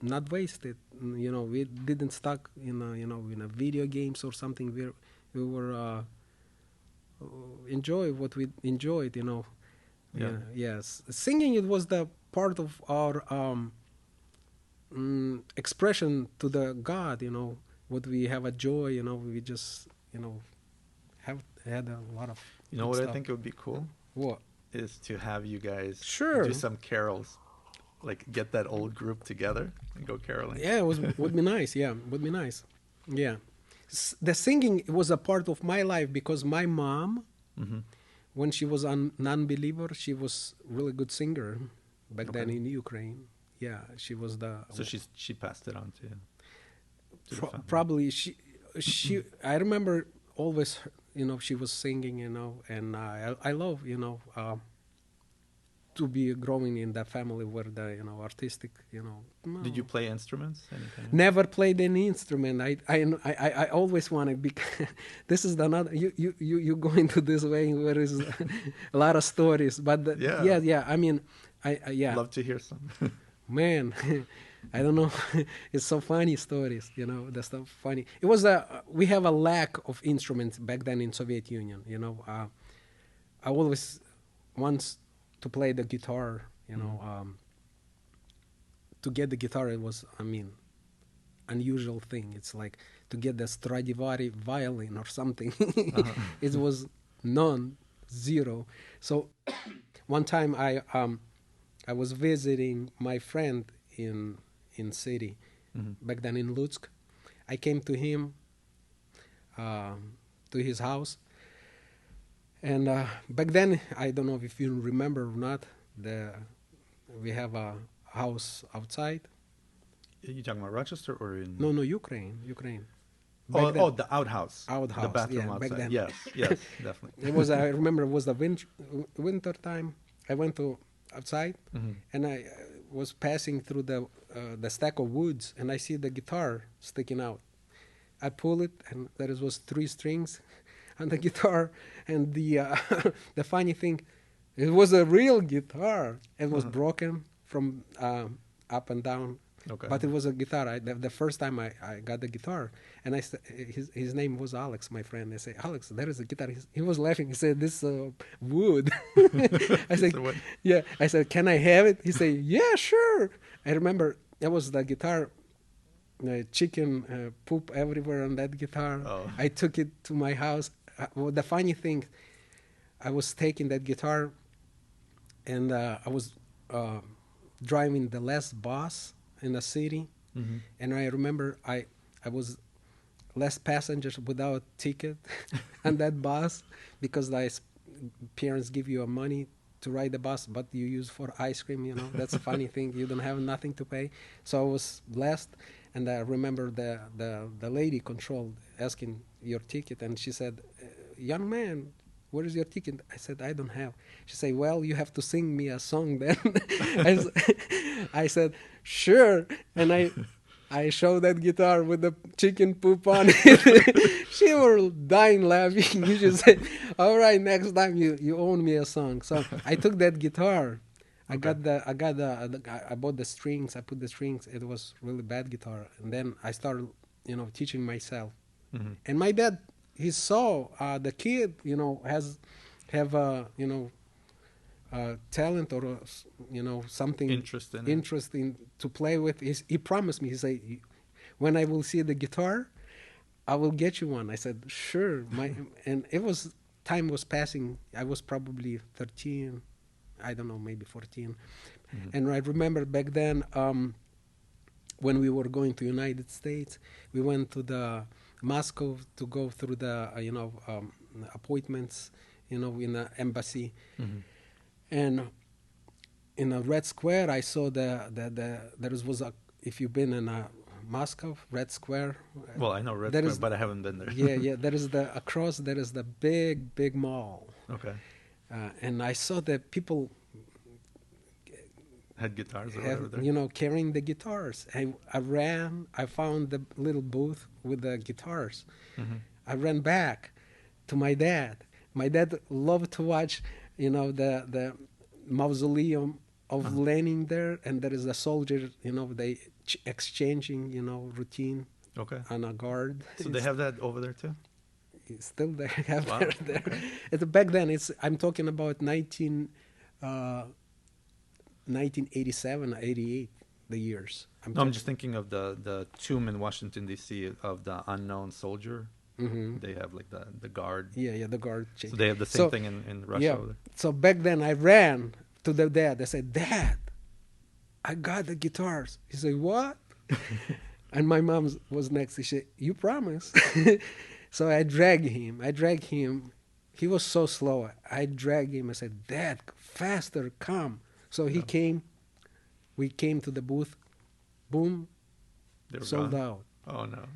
not wasted. We didn't stuck in a video games or something. We were enjoy what we enjoyed. Yes, singing, it was the part of our expression to the God, what we have a joy, we just, have had a lot of You know good what I stuff. think it would be cool What? is to have you guys Sure. do some carols, like get that old group together and go caroling. Yeah, would be nice. Yeah, would be nice. Yeah. The singing was a part of my life because my mom, Hmm. when she was a non-believer, she was really good singer back then Okay. in Ukraine. Yeah, she was the So she passed it on to the family. probably she I remember always she was singing, and I love to be growing in that family where the artistic Did you play instruments? Any kind of? never played any instrument. I always wanted, because this is another you go into this way where is a lot of stories, but Yeah. yeah, I mean yeah, Love to hear some. man. I don't know. It's so funny stories, the stuff funny. It was we have a lack of instruments back then in Soviet Union. I always wants to play the guitar. To get the guitar, it was, unusual thing. It's like to get the Stradivari violin or something. Uh-huh. It was zero. So one time I was visiting my friend in city, back then in Lutsk. I came to him, to his house, and back then, I don't know if you remember or not, we have a house outside. Are you talking about Rochester or in? No, Ukraine. Oh, Back then, the outhouse. Outhouse, The bathroom yeah, back outside. then. Yes, definitely. it was. I remember it was the winter time. I went to outside, and I was passing through the stack of woods, and I see the guitar sticking out. I pull it, and there was 3 strings on the guitar, and the the funny thing, it was a real guitar. It was broken from up and down. Okay. But it was a guitar. The first time I got the guitar, and his name was Alex, my friend. I say, Alex, there is a guitar. He was laughing. He said, this wood. I said, So what? yeah. I said, can I have it? He said, yeah, sure. I remember that was the guitar. Chicken poop everywhere on that guitar. Oh. I took it to my house. Well, the funny thing, I was taking that guitar, and I was driving the last bus in the city, and I remember I was less passengers without ticket on that bus, because parents give you money to ride the bus, but you use for ice cream. That's a funny thing. You don't have nothing to pay. So I was blessed, and I remember the lady controlled asking your ticket, and she said, young man, where is your ticket? I said, I don't have. She said, well, you have to sing me a song then. I said, sure. And I showed that guitar with the chicken poop on it. She was dying laughing. You just said, all right, next time you own me a song. So I took that guitar. I bought the strings. I put the strings. It was really bad guitar. And then I started, teaching myself. And my dad, he saw the kid, have talent, or something interesting to play with. He promised me. He said, when I will see the guitar, I will get you one. I said, sure. And time was passing. I was probably 13, I don't know, maybe 14. And I remember back then, when we were going to United States, we went to the Moscow to go through the appointments, in the embassy. And in a Red Square, I saw there was a, if you've been in Moscow, Red Square. Well, I know Red Square, but I haven't been there. Yeah. There is across there is the big mall. Okay. And I saw that people had guitars or whatever there. Carrying the guitars. I ran. I found the little booth with the guitars. I ran back to my dad. My dad loved to watch, the mausoleum of Lenin there, and there is a soldier, they exchanging, routine. Okay. On a guard. So they have that over there too? It's still there. Have Wow. there. Back then, I'm talking about 1987, 88. the years. No, I'm just thinking of the tomb in Washington D.C. of the unknown soldier. Mm-hmm. They have like the guard. Yeah, the guard. So they have the same thing in Russia. Yeah. Over there? So back then I ran to the dad. I said, "Dad, I got the guitars." He said, "What?" And my mom was next. She said, "You promise?" So I dragged him. He was so slow. I dragged him. I said, "Dad, faster, come." So he came. We came to the booth. Boom, sold gone? out. Oh no.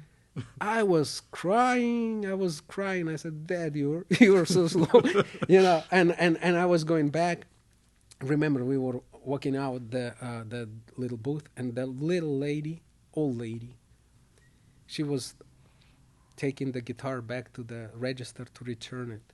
I was crying. I said, "Dad, you're so slow," And I was going back. Remember, we were walking out the little booth, and the little lady, old lady, she was taking the guitar back to the register to return it.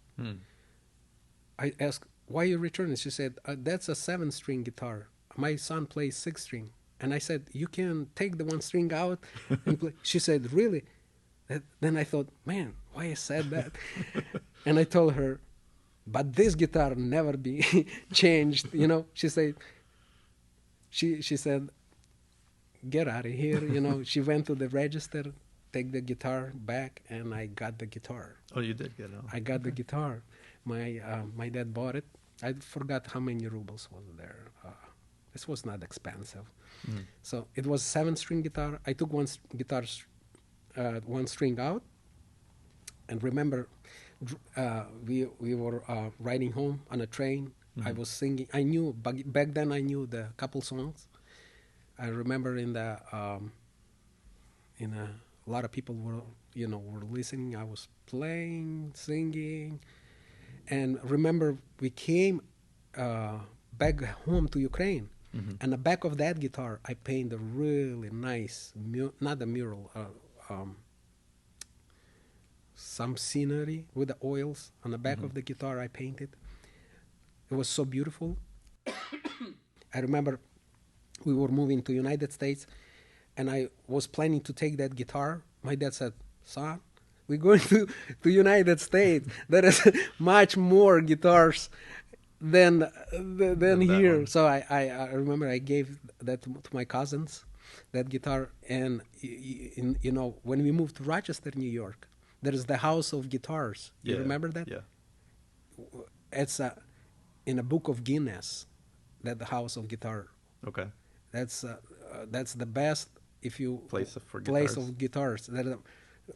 I asked, "Why you return it?" She said, "That's a 7-string guitar. My son plays 6-string." And I said, "You can take the 1 string out and play." She said, "Really?" Then I thought, man, why I said that? And I told her, "But this guitar never be changed." She said, she said, "Get out of here." She went to the register, take the guitar back, and I got the guitar. Oh, you did get it. I got the guitar. My dad bought it. I forgot how many rubles was there. This was not expensive. So it was 7-string guitar. I took one string out, and remember, we were riding home on a train. I was singing. I knew back then. I knew the couple songs. I remember a lot of people were listening. I was playing, singing, and remember we came back home to Ukraine. And the back of that guitar, I painted a really nice, not a mural, some scenery with the oils on the back of the guitar. I painted. It was so beautiful. I remember we were moving to United States, and I was planning to take that guitar. My dad said, "Son, we're going to United States. There is much more guitars than here." One. So I remember I gave that to my cousins, that guitar. And when we moved to Rochester, New York, there is the House of Guitars. You remember that? Yeah. It's in a book of Guinness, that the House of Guitar. Okay. That's the best place of guitars.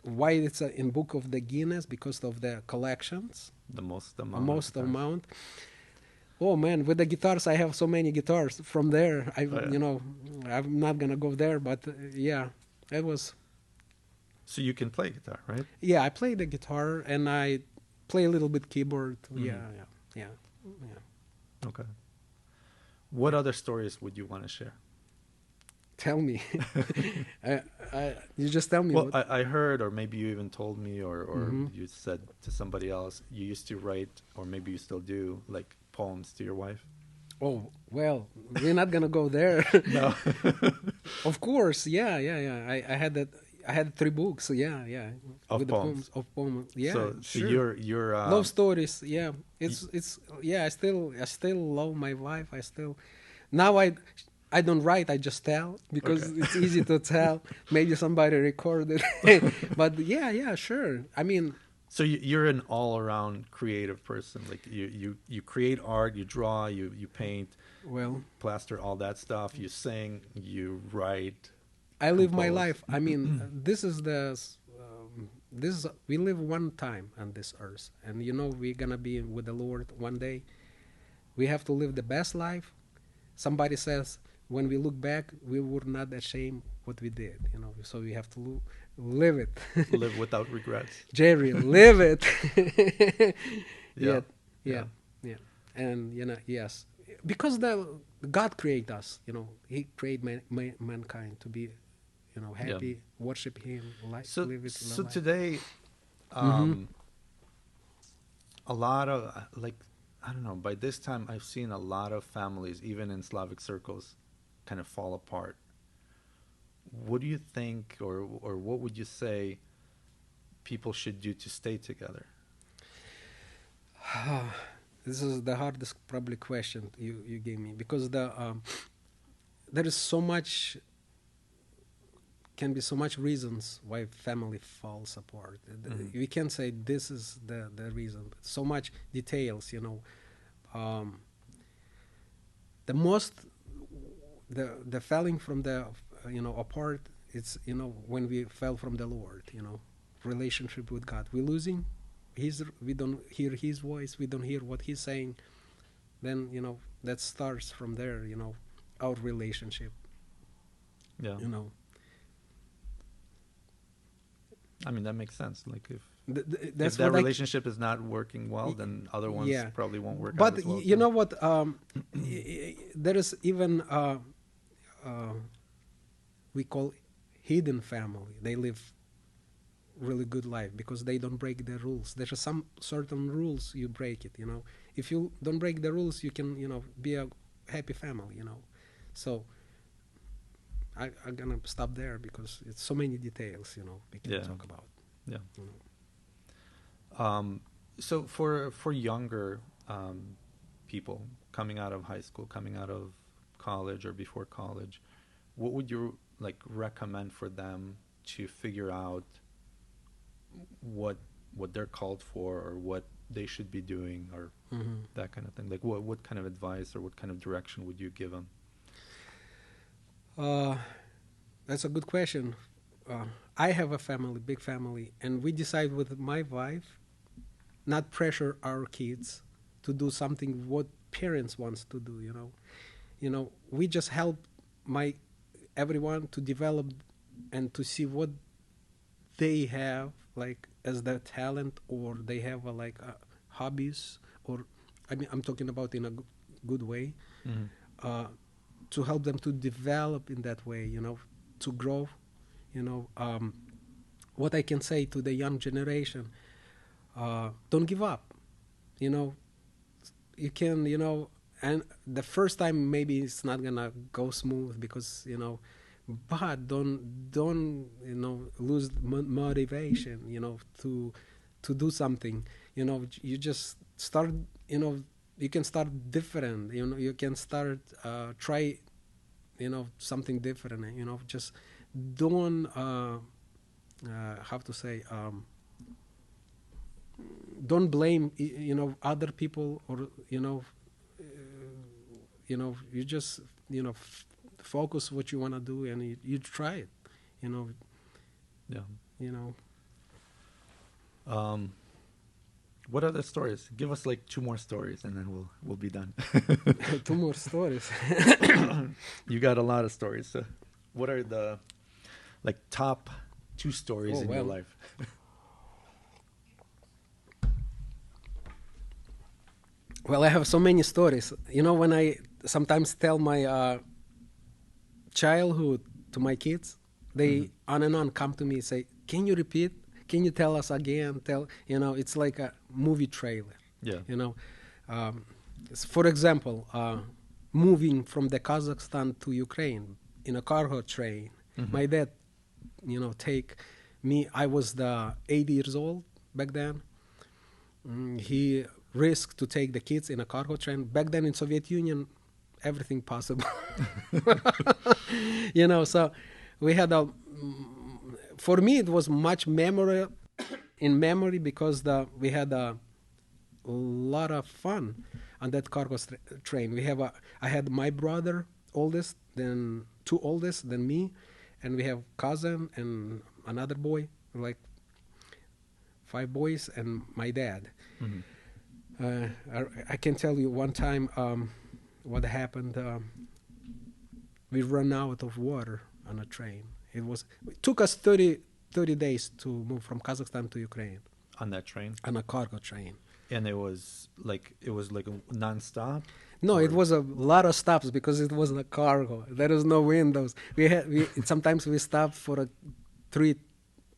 Why it's in book of the Guinness? Because of the collections. The most amount. Oh man, with the guitars, I have so many guitars from there. I'm not gonna go there, but yeah, it was. So you can play guitar, right? Yeah, I play the guitar and I play a little bit keyboard. Yeah. Okay. What other stories would you want to share? Tell me. You just tell me. Well, I heard, or maybe you even told me, or you said to somebody else, you used to write, or maybe you still do, like poems to your wife. Oh, well, we're not going to go there. No. Of course, yeah. I had that. I had 3 books, yeah. Of with poems. Of poems, yeah. So sure. you're love stories, yeah. It's yeah. I still love my wife. Now I don't write. I just tell because it's easy to tell. Maybe somebody recorded, but yeah, sure. I mean. So you're an all-around creative person. Like you create art, you draw, you paint, plaster, all that stuff. You sing, you write. I live my life. I mean, we live one time on this earth, and we're gonna be with the Lord one day. We have to live the best life. Somebody says when we look back, we were not ashamed what we did. So we have to live it. Live without regrets. Jerry, live it. Yeah. And yes, because God created us. He created mankind to be, happy, worship Him, live it. So today, a lot of I don't know. By this time, I've seen a lot of families, even in Slavic circles, kind of fall apart. What do you think, or what would you say people should do to stay together? This is the hardest probably question you gave me, because there is so much, can be so much reasons why family falls apart. We can't say this is the reason, but so much details, the most, the falling from the, apart, it's, when we fell from the Lord, relationship with God, we're losing we don't hear his voice, we don't hear what he's saying, then, that starts from there, our relationship. Yeah. I mean, that makes sense. Like if that relationship is not working well, then other ones probably won't work out as well. But you know what? There is even we call hidden family. They live really good life because they don't break the rules. There are some certain rules you break it. If you don't break the rules, you can be a happy family. So I'm gonna stop there because it's so many details, we can talk about. Yeah. So for younger people coming out of high school, coming out of college or before college, what would you recommend for them to figure out what they're called for or what they should be doing or that kind of thing? Like what kind of advice or what kind of direction would you give them? That's a good question. I have a family, big family, and we decide with my wife not pressure our kids to do something what parents wants to do. We just help everyone to develop and to see what they have as their talent, or they have hobbies, or I'm talking about in a good way. To help them to develop in that way, to grow, what I can say to the young generation, don't give up, you can, and the first time maybe it's not gonna go smooth because, but don't lose motivation, to do something, you just start, you can start different, you can start try something different, just don't how to say, don't blame other people, or you just focus what you want to do and you try it, What are the stories? Give us 2 more stories, and then we'll be done. 2 more stories. You got a lot of stories. So what are the top 2 stories in your life? Well, I have so many stories. When I sometimes tell my childhood to my kids, they on and on come to me and say, "Can you repeat? Can you tell us again?" It's like a movie trailer. Yeah. For example, moving from the Kazakhstan to Ukraine in a cargo train. My dad, take me. I was 80 years old back then. He risked to take the kids in a cargo train. Back then in Soviet Union, everything possible. So we had for me, it was much memory because we had a lot of fun on that cargo train. I had my brother, oldest, then 2 oldest than me, and we have cousin and another boy, 5 boys, and my dad. I can tell you one time what happened. We ran out of water on a train. It took us 30 days to move from Kazakhstan to Ukraine. On that train? On a cargo train. And it was a non-stop? No, it was a lot of stops because it was a cargo. There is no windows. Sometimes we stopped for 3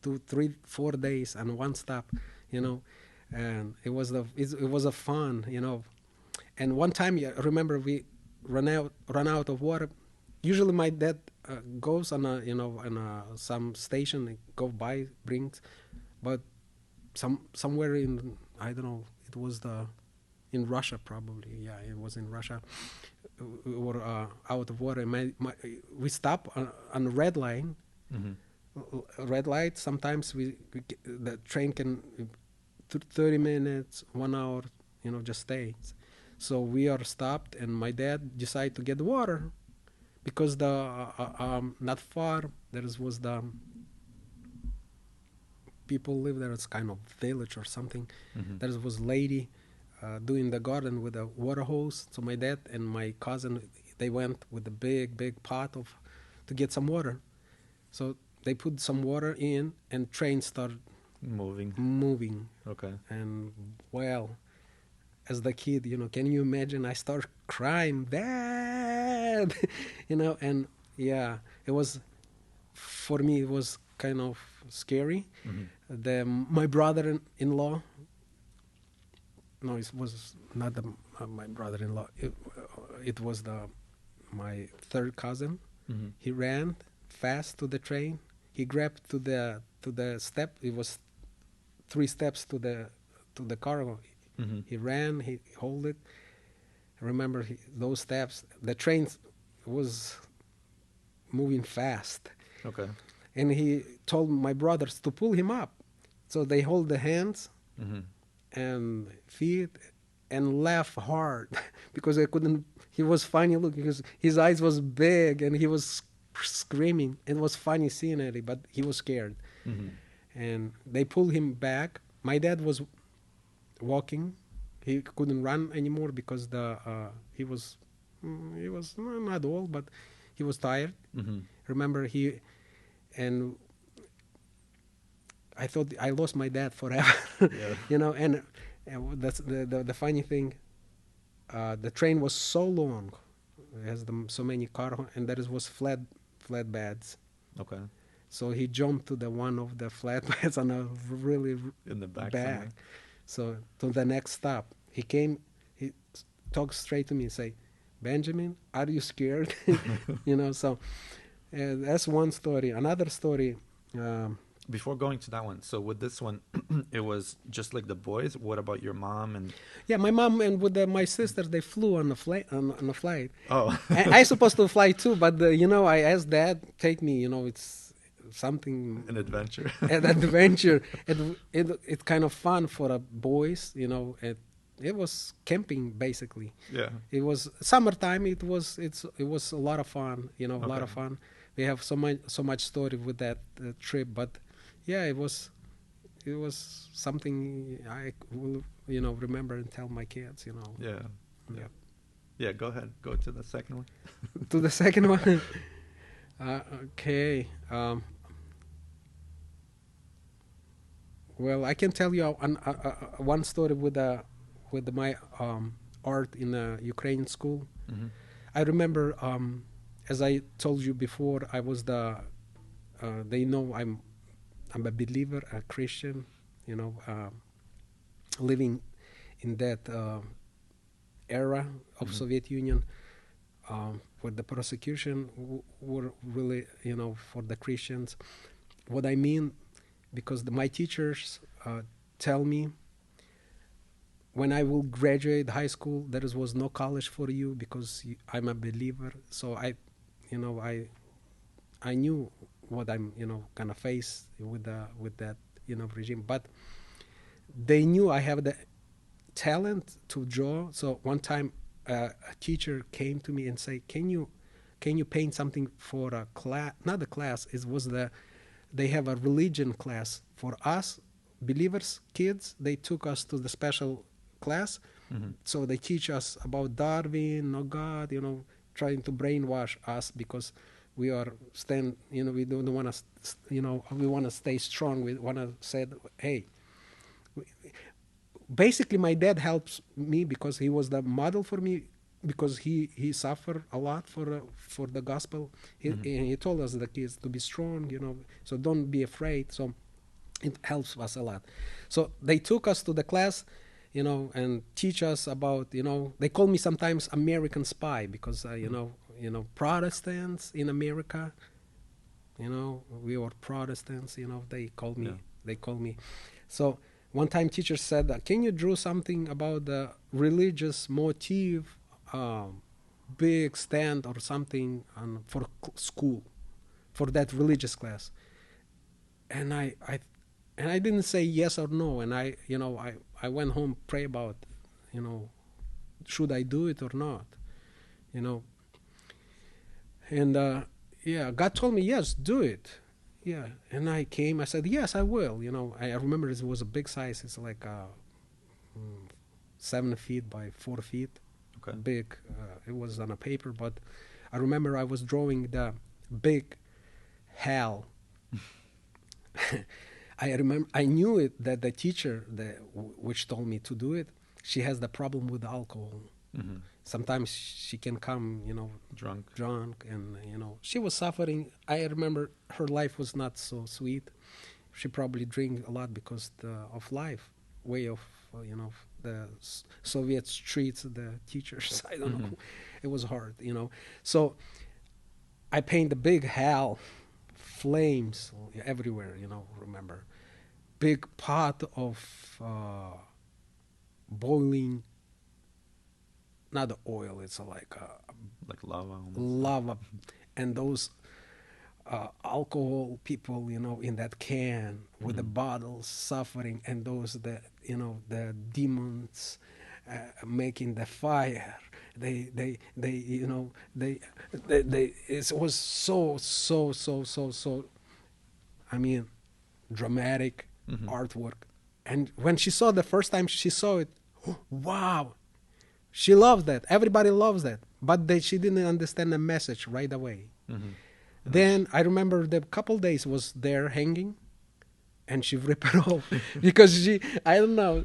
to 4 days and one stop, and it was a fun, And one time, I remember we run out of water. Usually my dad goes on some station, go by, brings, but somewhere in, I don't know, it was in Russia probably. Yeah, it was in Russia. We were out of water. We stop on a red line. Mm-hmm. Red light. Sometimes the train can 30 minutes, 1 hour, just stay. So we are stopped, and my dad decided to get water because not far was the people live there. It's kind of village or something. Mm-hmm. There was lady doing the garden with a water hose. So my dad and my cousin, they went with a big pot to get some water. So they put some water in, and train started moving. Okay. And well, as the kid, can you imagine? I start crying, Dad, and yeah, it was, for me, it was kind of scary. Mm-hmm. My brother-in-law, no, it was not my brother-in-law. It was my third cousin. Mm-hmm. He ran fast to the train. He grabbed to the step. It was 3 steps to the car. Mm-hmm. He ran. He held it. Remember those steps. The train was moving fast. Okay. And he told my brothers to pull him up. So they hold the hands Mm-hmm. and feet and laugh hard because they couldn't. He was funny looking because his eyes was big and he was screaming. It was funny scenery, but he was scared. Mm-hmm. And they pulled him back. My dad was walking. He couldn't run anymore because he was not old, but he was tired. Mm-hmm. Remember, and I thought I lost my dad forever. Yeah. And that's the funny thing. The train was so long, it has so many cars, and there was flat beds. Okay. So he jumped to the one of the flat beds on a really In the back. back. So to the next stop, he came. He talked straight to me and say, "Benjamin, are you scared?" So that's one story. Another story. Before going to that one, so with this one, it was just like the boys. What about your mom and? Yeah, my mom and with my sisters, they flew on a flight. On a flight. Oh. I supposed to fly too, but I asked Dad, take me. It's something. An adventure. An adventure. It's kind of fun for the boys. It was camping basically. Yeah. It was summertime. It was a lot of fun. A lot of fun. We have so much story with that trip, but yeah, it was something I will remember and tell my kids. Yeah. Yeah. Yeah. Go ahead. Go to the second one. To the second one. Okay. Well, I can tell you one story with my art in a Ukrainian school. Mm-hmm. I remember, as I told you before, I was they know I'm a believer, a Christian, living in that era of Mm-hmm. Soviet Union, where the persecution were really, for the Christians. What I mean, because my teachers tell me, when I will graduate high school, there was no college for you because I'm a believer. So I knew what I'm gonna face with that regime. But they knew I have the talent to draw. So one time a teacher came to me and said, "Can you paint something for a class?" Not a class. They have a religion class for us believers kids. They took us to the special class. Mm-hmm. So they teach us about Darwin, no God, trying to brainwash us because we are we don't want to, we want to stay strong. We want to say, hey, basically my dad helps me because he was the model for me, because he suffered a lot for the gospel. He told us, the kids, to be strong, so don't be afraid. So it helps us a lot. So they took us to the class, and teach us about, they call me sometimes American spy because, Protestants in America, we are Protestants, they call me. Yeah. They call me. So one time teacher said, can you draw something about the religious motif, big stand or something for school, for that religious class? And I didn't say yes or no. And I went home, pray about, should I do it or not? You know, and yeah, God told me, yes, do it. Yeah, and I came. I said, yes, I will. I remember it was a big size. It's like 7 feet by 4 feet. Okay. Big. It was on a paper, but I remember I was drawing the big hell. I knew it that the teacher which told me to do it, she has the problem with alcohol. Mm-hmm. Sometimes she can come, drunk, and she was suffering. I remember her life was not so sweet. She probably drank a lot because of life, way of the Soviet streets, the teachers. I don't know. It was hard, So I paint the big hell, flames everywhere. Remember, big pot of boiling. Not the oil, it's like lava. Almost. Lava, and those alcohol people, in that can with the bottles suffering, and those the demons making the fire. They it was so. I mean, dramatic artwork. And when she saw the first time she saw it, wow. She loves that. Everybody loves that. But she didn't understand the message right away. Mm-hmm. Then I remember the couple days was there hanging, and she ripped it off because I don't know.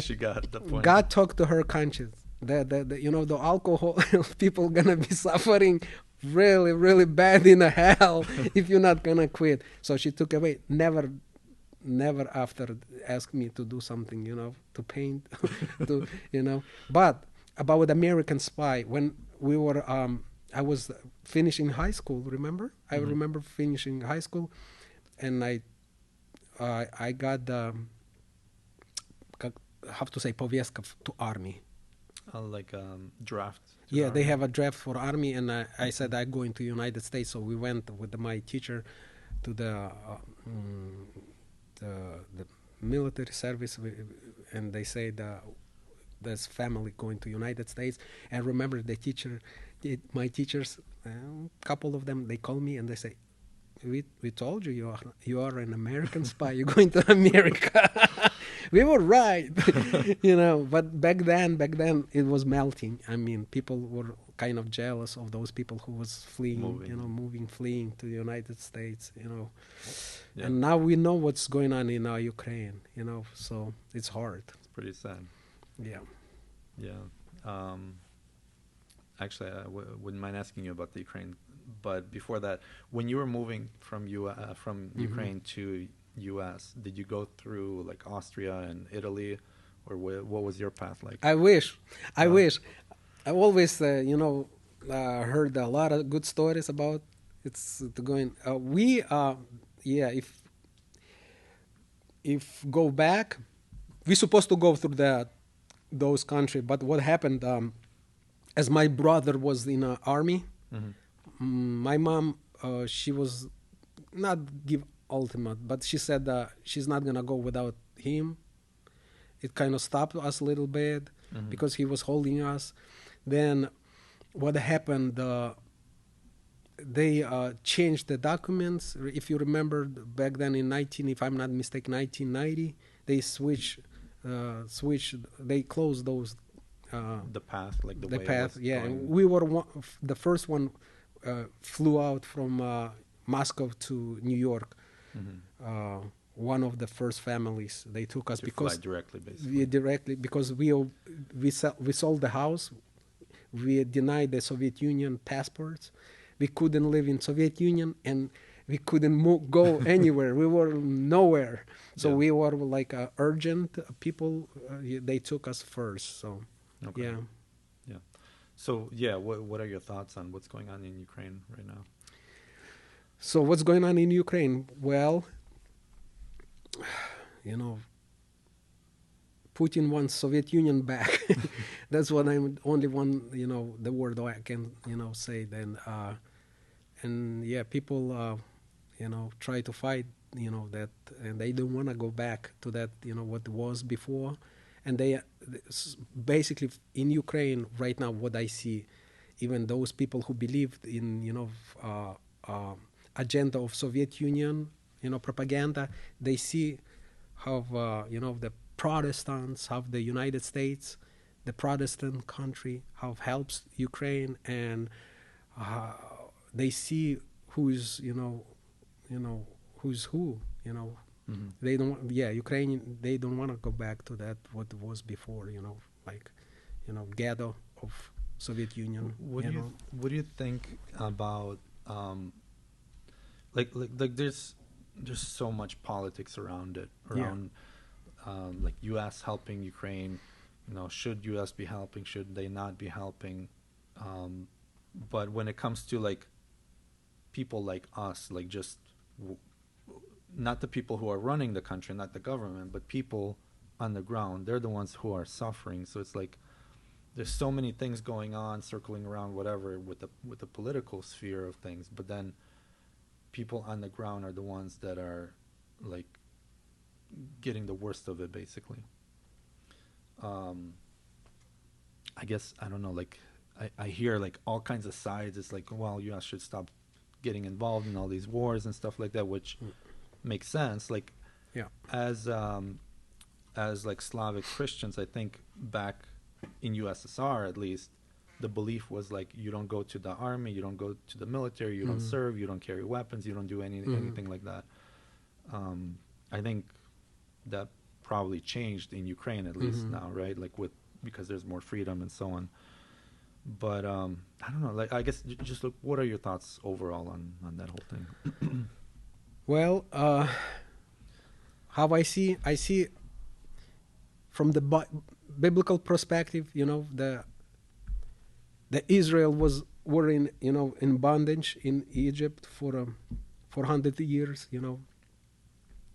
She got the point. God talked to her conscience. The alcohol people gonna be suffering really, really bad in a hell if you're not gonna quit. So she took away. Never after asked me to do something, to paint, But about American Spy, when we were, I was finishing high school. Remember? I remember finishing high school, and I got have to say повестка to army. Like draft. Yeah, they have a draft for army, and I said I'm going to United States. So we went with my teacher to the military service, and they said there's family going to United States. And remember, my teachers, a couple of them, they call me and they say, we told you you are an American spy. You're going to America. We were right. But back then it was melting. I mean, people were kind of jealous of those people who was fleeing, fleeing to the United States, Yeah. And now we know what's going on in Ukraine, so it's hard. It's pretty sad. Yeah. Yeah. Actually, I wouldn't mind asking you about the Ukraine, but before that, when you were moving from Ukraine to U.S., did you go through like Austria and Italy, or what was your path like? I wish. I always, heard a lot of good stories about it's going. If go back, we're supposed to go through those countries. But what happened? As my brother was in the army, my mom, she was not give ultimate, but she said she's not gonna go without him. It kind of stopped us a little bit because he was holding us. Then what happened? They changed the documents. If you remember back then if I'm not mistaken, 1990, they switched. They closed those. The path, like the way path, yeah. going. And we were the first one flew out from Moscow to New York. One of the first families they took us because fly directly, basically. Because we sold the house. We denied the Soviet Union passports. We couldn't live in Soviet Union, and we couldn't go anywhere. We were nowhere. So we were like urgent people. They took us first. So yeah. So what are your thoughts on what's going on in Ukraine right now? So what's going on in Ukraine? Well, Putin wants Soviet Union back. That's what I'm only one, the word I can, say. Then, and yeah, people, try to fight, that, and they don't want to go back to that, what was before. And they basically in Ukraine right now, what I see, even those people who believed in, agenda of Soviet Union, propaganda, they see how, the Protestants, how the United States, the Protestant country, how helps Ukraine, and they see who's, who's who, Mhm. They don't, yeah, Ukraine, they don't want to go back to that, what was before, like, ghetto of Soviet Union, What do you think about like there's so much politics around it, around like U.S. helping Ukraine, should U.S. be helping, should they not be helping, but when it comes to like people like us, like just not the people who are running the country, not the government, but people on the ground, they're the ones who are suffering. So it's like there's so many things going on, circling around whatever with the political sphere of things, but then people on the ground are the ones that are like getting the worst of it, basically. I guess I don't know, like I hear like all kinds of sides. It's like, well, U.S. should stop getting involved in all these wars and stuff like that, which makes sense. Like, yeah, as like Slavic Christians, I think back in USSR at least, the belief was like you don't go to the army, you don't go to the military, you don't serve, you don't carry weapons, you don't do anything like that. I think that probably changed in Ukraine at least now, right? Like because there's more freedom and so on. But I don't know. Like I guess just look. What are your thoughts overall on that whole thing? Well, how I see from the biblical perspective, the Israel were in in bondage in Egypt for 400 years.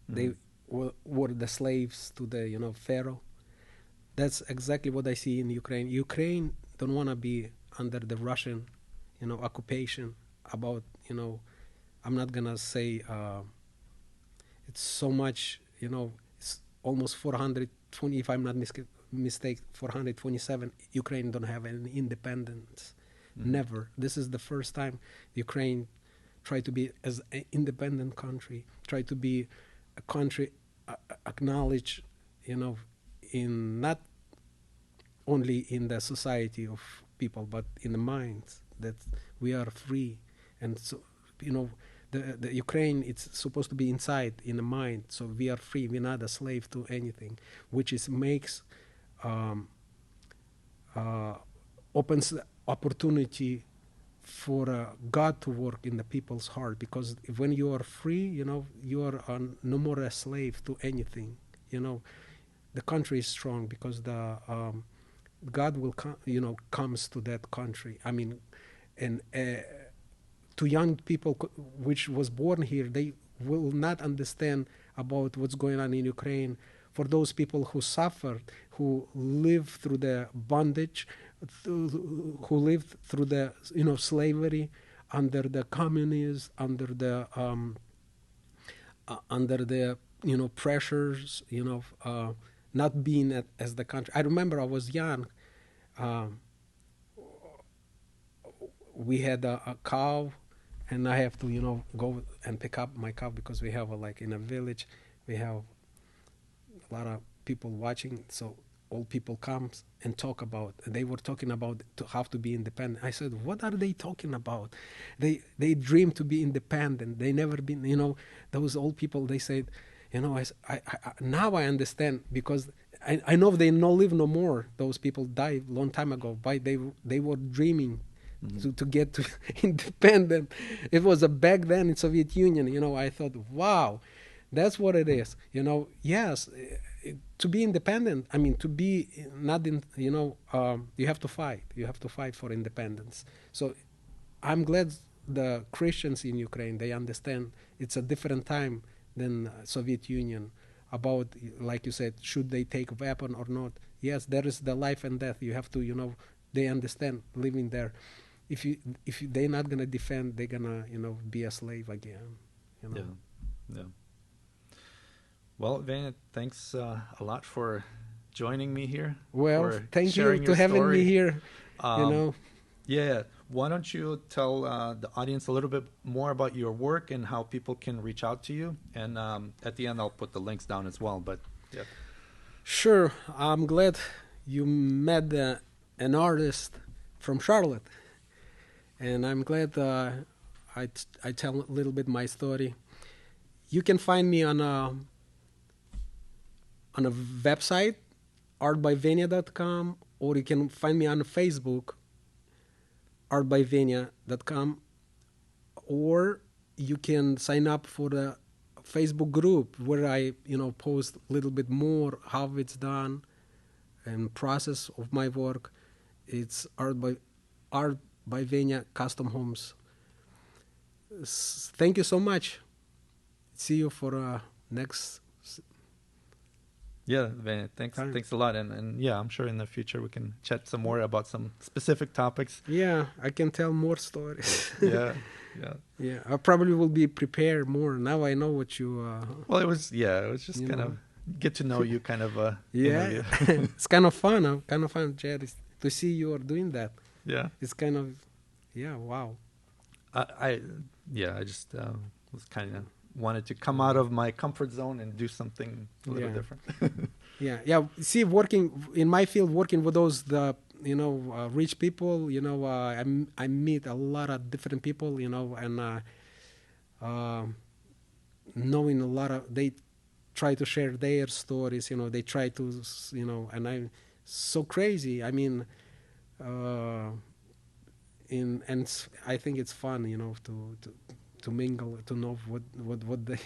They were the slaves to the Pharaoh. That's exactly what I see in Ukraine. Ukraine don't want to be under the Russian, occupation. About I'm not gonna say it's so much. It's almost 420. If I'm not mistaken, 427. Ukraine don't have any independence. Never. This is the first time Ukraine tried to be as an independent country. Try to be a country acknowledged, in not only in the society of people, but in the minds that we are free. And so, the Ukraine, it's supposed to be inside in the mind. So we are free. We're not a slave to anything, which makes opens the opportunity for God to work in the people's heart. Because when you are free, you are no more a slave to anything. The country is strong because the God will comes to that country. I mean, and to young people which was born here, they will not understand about what's going on in Ukraine. For those people who suffered, who lived through the bondage, who lived through the slavery, under the communists, under the pressures, not being as the country. I remember I was young. We had a cow, and I have to go and pick up my cow because we have like in a village, we have a lot of people watching. So old people comes and talk about. They were talking about to have to be independent. I said, what are they talking about? They dream to be independent. They never been. Those old people. They said, I now I understand because I know they no live no more. Those people died long time ago. But they were dreaming to get to independent. It was back then in Soviet Union. I thought, wow, that's what it is. Yes. To be independent, I mean, to be not in, you have to fight. You have to fight for independence. So I'm glad the Christians in Ukraine, they understand it's a different time than Soviet Union. about, like you said, should they take a weapon or not. Yes, there is the life and death. You have to, they understand living there. If they're not gonna defend, they're gonna, be a slave again. Yeah, yeah. Well, Vanya, thanks a lot for joining me here. Well, for thank you sharing to your having story. me here. Yeah. Why don't you tell the audience a little bit more about your work and how people can reach out to you? And at the end, I'll put the links down as well. But yeah. Sure. I'm glad you met an artist from Charlotte, and I'm glad I tell a little bit my story. You can find me on a website, artbyvenia.com, or you can find me on Facebook, artbyvenia.com, or you can sign up for the Facebook group where I, post a little bit more how it's done and process of my work. It's Art by Venia Custom Homes. Thank you so much. See you for next. Yeah, Vanya, thanks a lot. And yeah, I'm sure in the future we can chat some more about some specific topics. Yeah, I can tell more stories. Yeah. Yeah, I probably will be prepared more. Now I know what you... Well, it was just kind of get to know you kind of yeah. interview. It's kind of fun. Jed, to see you are doing that. Yeah. It's kind of, wow. I just was kind of wanted to come out of my comfort zone and do something a little different. Yeah. See, working in my field, working with those rich people, I meet a lot of different people, and knowing a lot of, they try to share their stories, they try to, and I'm so crazy. I mean, and I think it's fun, to mingle, to know what they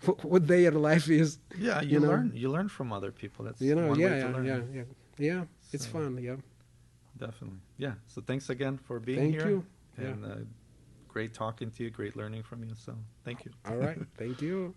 what their life is. Yeah, you learn from other people. That's one way to learn. Yeah. It's fun. Yeah, definitely. Yeah. So thanks again for being thank here. You. And great talking to you. Great learning from you. So thank you. All right. Thank you.